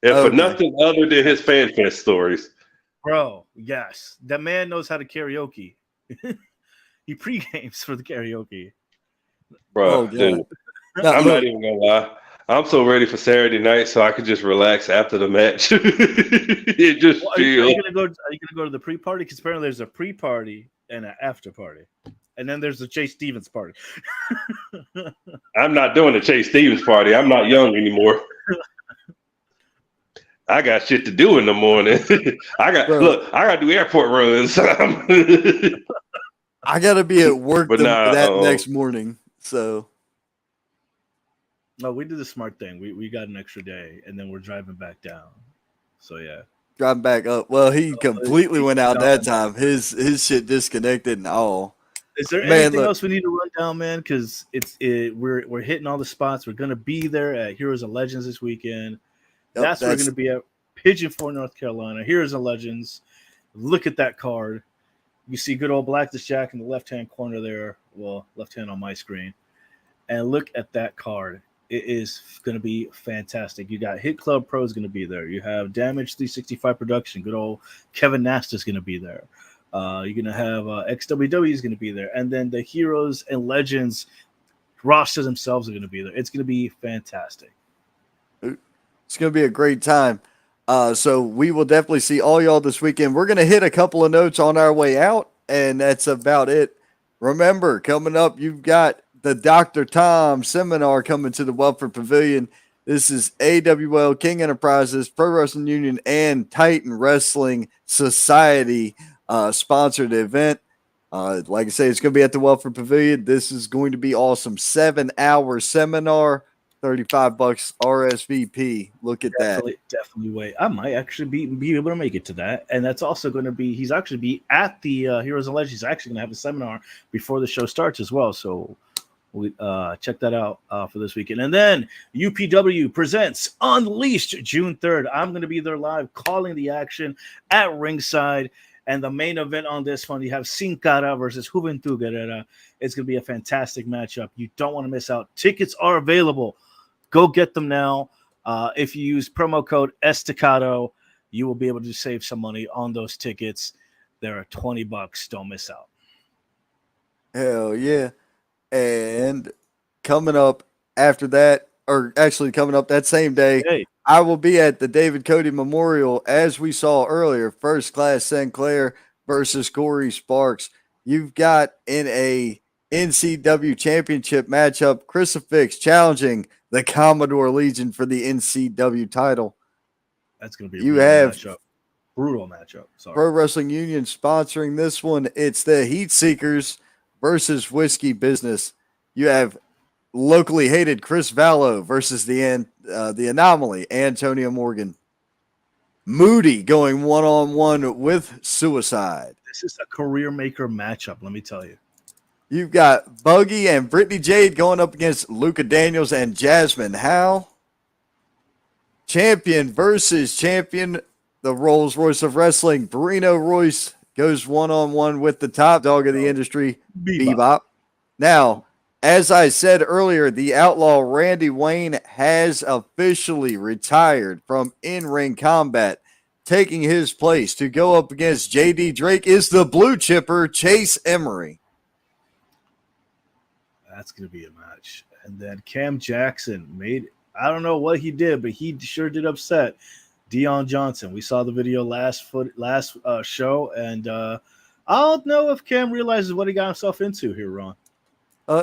And for Okay. nothing other than his fan fest stories. Bro, yes. That man knows how to karaoke. He pre-games for the karaoke. Bro, Oh, God. dude. Now, I'm look, not even gonna lie. I'm so ready for Saturday night so I could just relax after the match. It just Well, are you chill. gonna go to the pre-party? Because apparently there's a pre-party and an after party. And then there's the Chase Stevens party. I'm not doing the Chase Stevens party. I'm not young anymore. I got shit to do in the morning. I got to do airport runs. I gotta be at work But nah, that next morning. So No, we did the smart thing. We got an extra day and then we're driving back down. So yeah. driving back up. Well, he completely went out that time. His shit disconnected and all. Is there Man, anything look. else we need to run down, man? Because we're hitting all the spots. We're gonna be there at Heroes and Legends this weekend. Yep, That's where we're gonna be at Pigeon for North Carolina. Heroes and Legends. Look at that card. You see good old Black Jack in the left-hand corner there. Well, left hand on my screen. And look at that card. It is going to be fantastic. You got Hit Club Pro is going to be there. You have Damage 365 Production. Good old Kevin Nast is going to be there. You're going to have XWW is going to be there. And then the Heroes and Legends rosters themselves are going to be there. It's going to be fantastic. It's gonna be a great time. So we will definitely see all y'all this weekend. We're gonna hit a couple of notes on our way out, and that's about it. Remember, coming up, you've got the Dr. Tom seminar coming to the Welford Pavilion. This is AWL, King Enterprises, Pro Wrestling Union, and Titan Wrestling Society sponsored event. Like I say, it's going to be at the Welford Pavilion. This is going to be awesome. 7-hour seminar, $35 RSVP. Look at Definitely wait. I might actually be able to make it to that. And that's also going to be, he's actually be at the Heroes and Legends. He's actually going to have a seminar before the show starts as well. So we check that out for this weekend. And then UPW presents Unleashed June 3rd. I'm going to be there live calling the action at ringside. And the main event on this one, you have Sin Cara versus Juventud Guerrera. It's going to be a fantastic matchup. You don't want to miss out. Tickets are available. Go get them now. If you use promo code Estacado, you will be able to save some money on those tickets. They're $20. Don't miss out. Hell yeah. And coming up after that, or actually coming up that same day, Hey. I will be at the David Cody Memorial, as we saw earlier, First Class Sinclair versus Corey Sparks. You've got in a NCW championship matchup, Crucifix challenging the Commodore Legion for the NCW title. That's going to be a brutal matchup. Sorry. Pro Wrestling Union sponsoring this one. It's the Heat Seekers versus Whiskey Business. You have locally hated Chris Vallo versus the Anomaly, Antonio Morgan. Moody going one-on-one with Suicide. This is a career maker matchup, let me tell you. You've got Buggy and Brittany Jade going up against Luca Daniels and Jasmine Howe. champion versus champion. The Rolls Royce of Wrestling, Barrino Royce, goes one-on-one with the top dog of the industry, Bebop. Now, as I said earlier, the outlaw Randy Wayne has officially retired from in-ring combat. Taking his place to go up against JD Drake is the blue chipper, Chase Emery. That's going to be a match. And then Cam Jackson I don't know what he did, but he sure did upset Deion Johnson. We saw the video last show, and I don't know if Cam realizes what he got himself into here, Ron.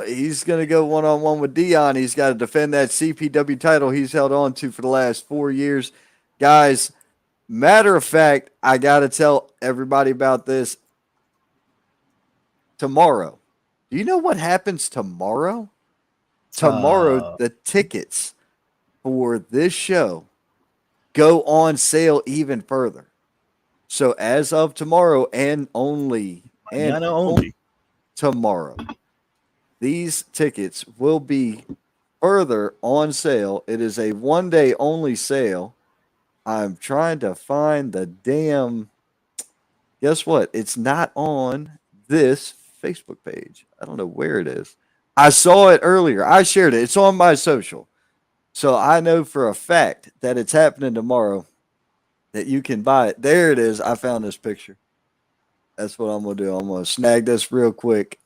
He's going to go one-on-one with Deion. He's got to defend that CPW title he's held on to for the last 4 years. Guys, matter of fact, I got to tell everybody about this. Tomorrow. Do you know what happens tomorrow? Tomorrow, the tickets for this show go on sale even further. So as of tomorrow and only tomorrow, these tickets will be further on sale. It is a one-day only sale. I'm trying to find the damn. Guess what? It's not on this Facebook page. I don't know where it is. I saw it earlier. I shared it. It's on my social. So I know for a fact that it's happening tomorrow, that you can buy it. There it is. I found this picture. That's what I'm going to do. I'm going to snag this real quick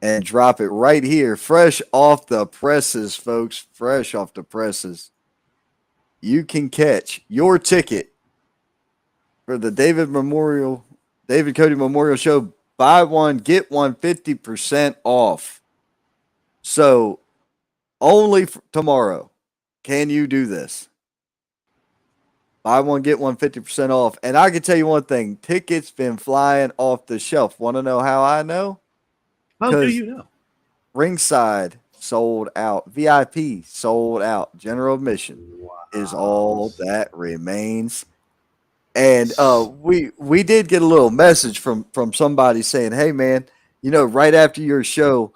and drop it right here. Fresh off the presses, folks. Fresh off the presses. You can catch your ticket for the David Cody Memorial Show. Buy one, get one, 50% off. So only tomorrow can you do this. Buy one, get one, 50% off. And I can tell you one thing. Tickets been flying off the shelf. Want to know how I know? How do you know? Ringside sold out. VIP sold out. General admission is all that remains. And we did get a little message from somebody saying, hey, man, right after your show,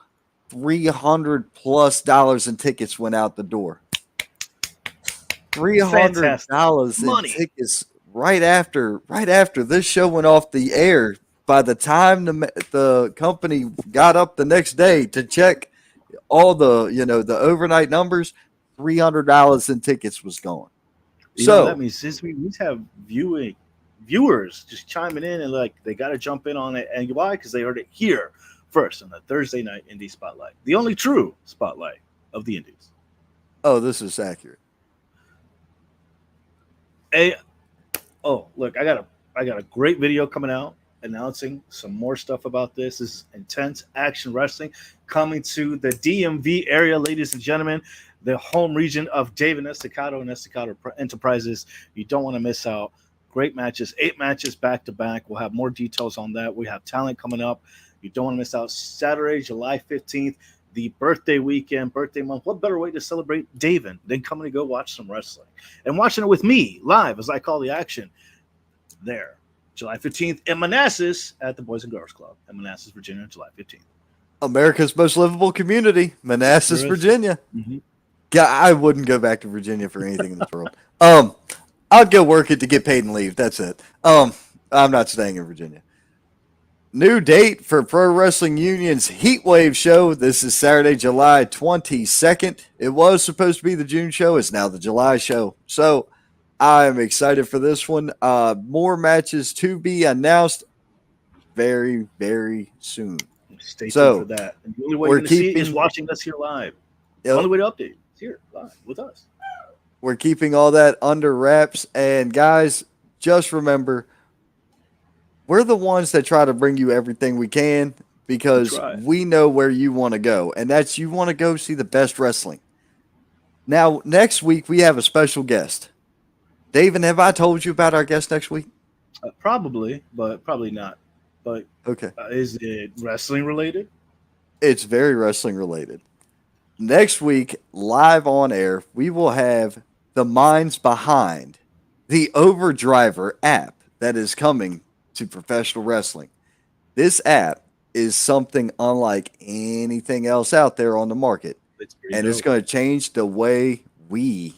$300+ in tickets went out the door. $300 in tickets right after this show went off the air. By the time the company got up the next day to check all the the overnight numbers, $300 in tickets was gone. So that means since we have viewers just chiming in and like they got to jump in on it, and why? Because they heard it here first on the Thursday night Indie Spotlight, the only true spotlight of the Indies. Oh, this is accurate. Look, I got a great video coming out announcing some more stuff about this. This is intense action wrestling coming to the DMV area, ladies and gentlemen, the home region of David Estacado and Estacado Enterprises. You don't want to miss out. Great matches, 8 matches back to back. We'll have more details on that. We have talent coming up. You don't want to miss out. Saturday, July 15th, the birthday weekend, birthday month. What better way to celebrate David than coming to go watch some wrestling and watching it with me live as I call the action there. July 15th in Manassas at the Boys and Girls Club in Manassas, Virginia, July 15th. America's most livable community, Manassas, Virginia. Mm-hmm. I wouldn't go back to Virginia for anything in this world. I'd go work it to get paid and leave. That's it. I'm not staying in Virginia. New date for Pro Wrestling Union's Heatwave show. This is Saturday, July 22nd. It was supposed to be the June show. It's now the July show. So I'm excited for this one. More matches to be announced very, very soon. Stay tuned for that. And the only way you're going to see it is watching us here live. The only way to update is here live with us. We're keeping all that under wraps. And guys, just remember, we're the ones that try to bring you everything we can because we know where you want to go. And that's you want to go see the best wrestling. Now, next week, we have a special guest. David, have I told you about our guest next week? Probably, but probably not. But okay, is it wrestling related? It's very wrestling related. Next week, live on air, we will have the minds behind the Overdriver app that is coming to professional wrestling. This app is something unlike anything else out there on the market, and it's going to change the way we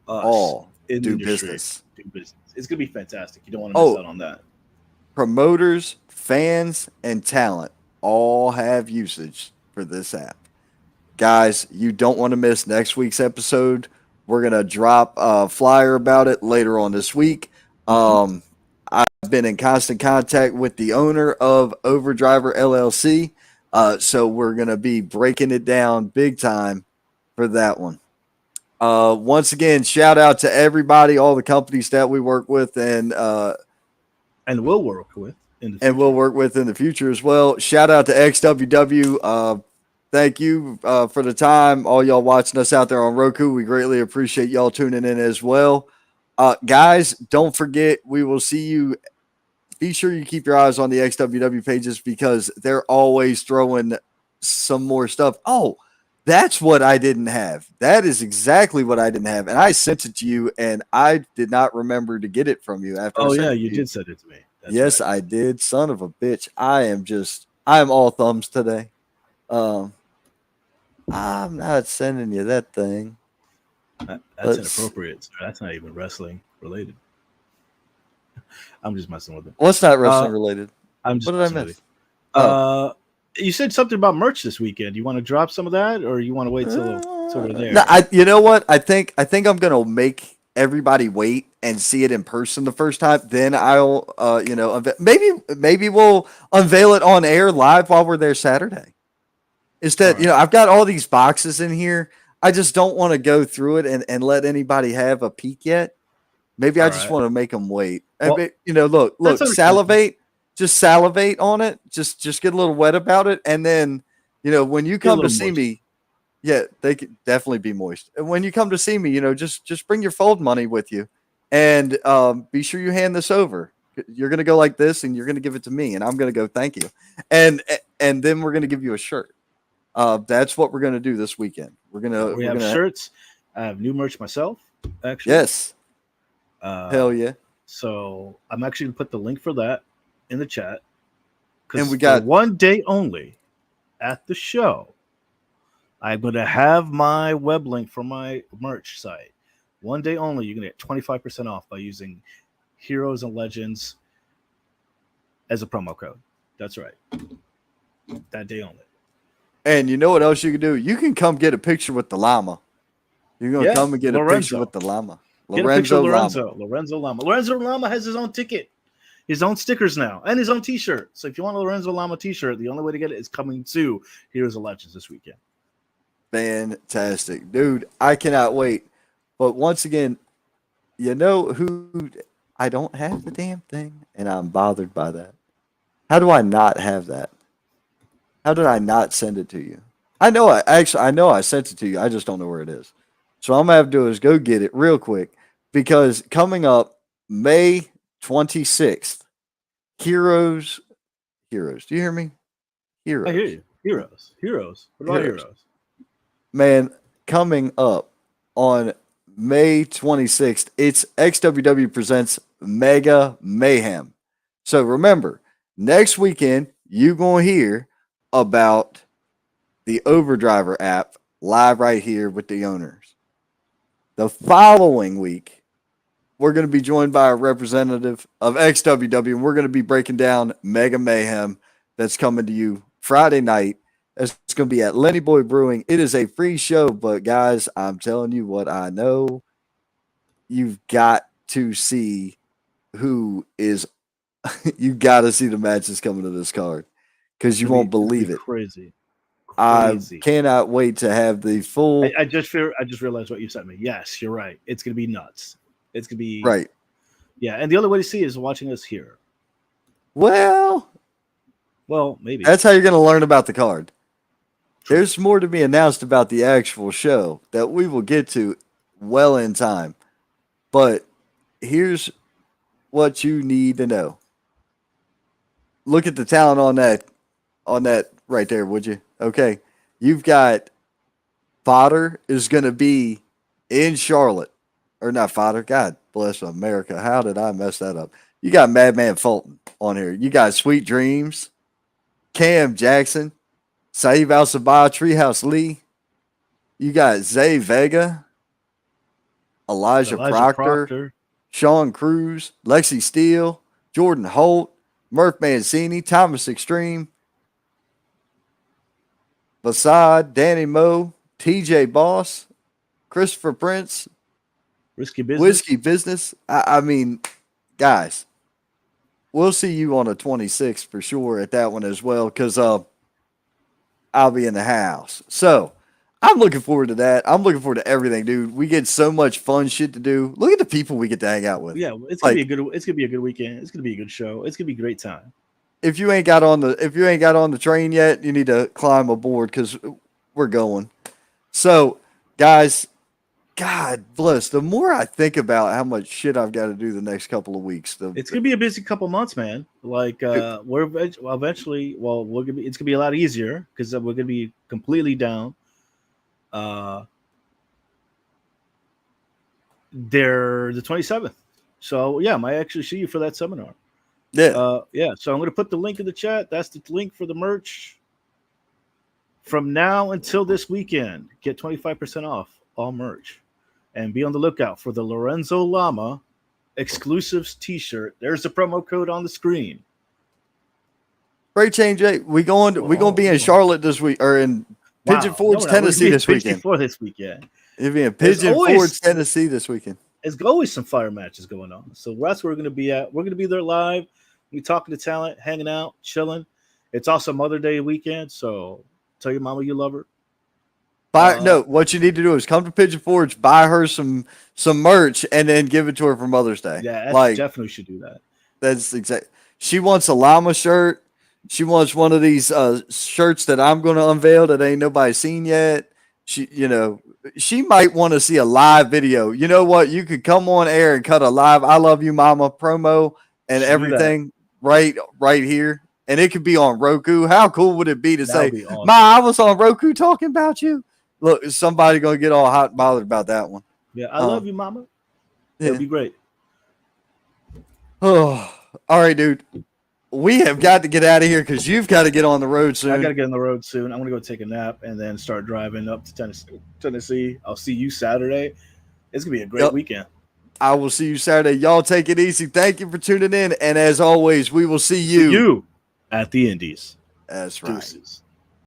all in do the industry. business. Do business. It's gonna be fantastic. You don't want to miss out on that. Promoters, fans, and talent all have usage for this app. Guys, you don't want to miss next week's episode. We're going to drop a flyer about it later on this week. I've been in constant contact with the owner of Overdriver LLC. So we're going to be breaking it down big time for that one. Once again, shout out to everybody, all the companies that we work with and will work with in the future. And we'll work with in the future as well. Shout out to XWW. Thank you for the time. All y'all watching us out there on Roku. We greatly appreciate y'all tuning in as well. Guys, don't forget, we will see you. Be sure you keep your eyes on the XWW pages because they're always throwing some more stuff. Oh, that's what I didn't have. That is exactly what I didn't have. And I sent it to you, and I did not remember to get it from you after. Oh, yeah, you did send it to me. That's yes, right. I did. Son of a bitch. I am all thumbs today. I'm not sending you that thing. That's inappropriate. Sir. That's not even wrestling related. I'm just messing with it. What's not wrestling related? I'm just What did I miss? You said something about merch this weekend. You want to drop some of that, or you want to wait till we're there? No, you know what? I think I'm gonna make everybody wait and see it in person the first time. Then I'll, maybe we'll unveil it on air live while we're there Saturday. Instead, Right. I've got all these boxes in here. I just don't want to go through it and let anybody have a peek yet. Maybe I just want to make them wait. Well, look, salivate. Just salivate on it. Just get a little wet about it, and then when you come to see me, yeah, they could definitely be moist. And when you come to see me, just bring your fold money with you, and be sure you hand this over. You're gonna go like this, and you're gonna give it to me, and I'm gonna go thank you, and then we're gonna give you a shirt. That's what we're gonna do this weekend. We have shirts. I have new merch myself. Actually, yes. Hell yeah. So I'm actually gonna put the link for that in the chat. And we got one day only at the show. I'm gonna have my web link for my merch site. One day only, you can get 25% off by using Heroes and Legends as a promo code. That's right. That day only. And you know what else you can do? You can come get a picture with the llama. You're gonna come and get a picture with the llama. Lorenzo Llama. Lorenzo Llama has his own ticket, his own stickers now, and his own T-shirt. So if you want a Lorenzo Llama T-shirt, the only way to get it is coming to Heroes of Legends this weekend. Fantastic, dude! I cannot wait. But once again, you know who? I don't have the damn thing, and I'm bothered by that. How do I not have that? How did I not send it to you? I know I sent it to you. I just don't know where it is. So I'm gonna have to do is go get it real quick because coming up May 26th, Heroes. Do you hear me? Heroes. I hear you. Heroes. What about Heroes? Man, coming up on May 26th, it's XWW presents Mega Mayhem. So remember, next weekend you gonna hear about the Overdriver app live right here with the owners. The following week, we're going to be joined by a representative of XWW, and we're going to be breaking down Mega Mayhem that's coming to you Friday night. It's going to be at Lenny Boy Brewing. It is a free show, but guys, I'm telling you what I know. You've got to see who is – you got to see the matches coming to this card because you won't believe it. Crazy. I cannot wait to have the full. I just realized what you sent me. Yes, you're right. It's gonna be nuts. It's gonna be right. Yeah, and the only way to see is watching us here. Well, maybe that's how you're gonna learn about the card. True. There's more to be announced about the actual show that we will get to well in time. But here's what you need to know. Look at the talent on that right there, would you? Okay. You've got Fodder is going to be in Charlotte. Or not Fodder. God bless America. How did I mess that up? You got Madman Fulton on here. You got Sweet Dreams, Cam Jackson, Saeed Al-Sabah, Treehouse Lee. You got Zay Vega, Elijah Proctor, Proctor. Sean Cruz, Lexi Steele, Jordan Holt, Murph Mancini, Thomas Extreme, Vasad, Danny Moe, TJ Boss, Christopher Prince, Risky Business. Whiskey Business. I mean, guys, we'll see you on the 26th for sure at that one as well because I'll be in the house. So I'm looking forward to that. I'm looking forward to everything, dude. We get so much fun shit to do. Look at the people we get to hang out with. Yeah, it's gonna be a good. It's gonna be a good weekend. It's gonna be a good show. It's gonna be a great time. If you ain't got on the train yet, you need to climb aboard because we're going. So, guys, God bless. The more I think about how much shit I've got to do the next couple of weeks, It's gonna be a busy couple months, man. Like we're eventually. Well, it's gonna be a lot easier because we're gonna be completely down. They're the 27th. So yeah, I might actually see you for that seminar. yeah. Yeah. So I'm gonna put the link in the chat. That's the link for the merch. From now until this weekend, get 25% off all merch. And be on the lookout for the Lorenzo Lama exclusives t-shirt. There's the promo code on the screen. Freight Chain J, we gonna be in Charlotte this week or in Pigeon Forge, Tennessee this weekend. For this weekend. It'll be in Pigeon Forge, Tennessee this weekend. There's always some fire matches going on. So that's where we're going to be at. We're going to be there live. We're talking to talent, hanging out, chilling. It's also Mother Day weekend, so tell your mama you love her. What you need to do is come to Pigeon Forge, buy her some merch, and then give it to her for Mother's Day. Yeah, definitely should do that. That's exact. She wants a llama shirt. She wants one of these shirts that I'm going to unveil that ain't nobody seen yet. She might want to see a live video. You know what? You could come on air and cut a live "I Love You, Mama" promo and everything right here, and it could be on Roku. How cool would it be to say, awesome. "Ma, I was on Roku talking about you"? Look, somebody gonna get all hot and bothered about that one. Yeah, I love you, Mama. Yeah. It'll be great. Oh, all right, dude. We have got to get out of here because you've got to get on the road soon. I got to get on the road soon. I'm going to go take a nap and then start driving up to Tennessee. I'll see you Saturday. It's going to be a great weekend. I will see you Saturday. Y'all take it easy. Thank you for tuning in. And as always, we will see you at the Indies. That's right. Deuces.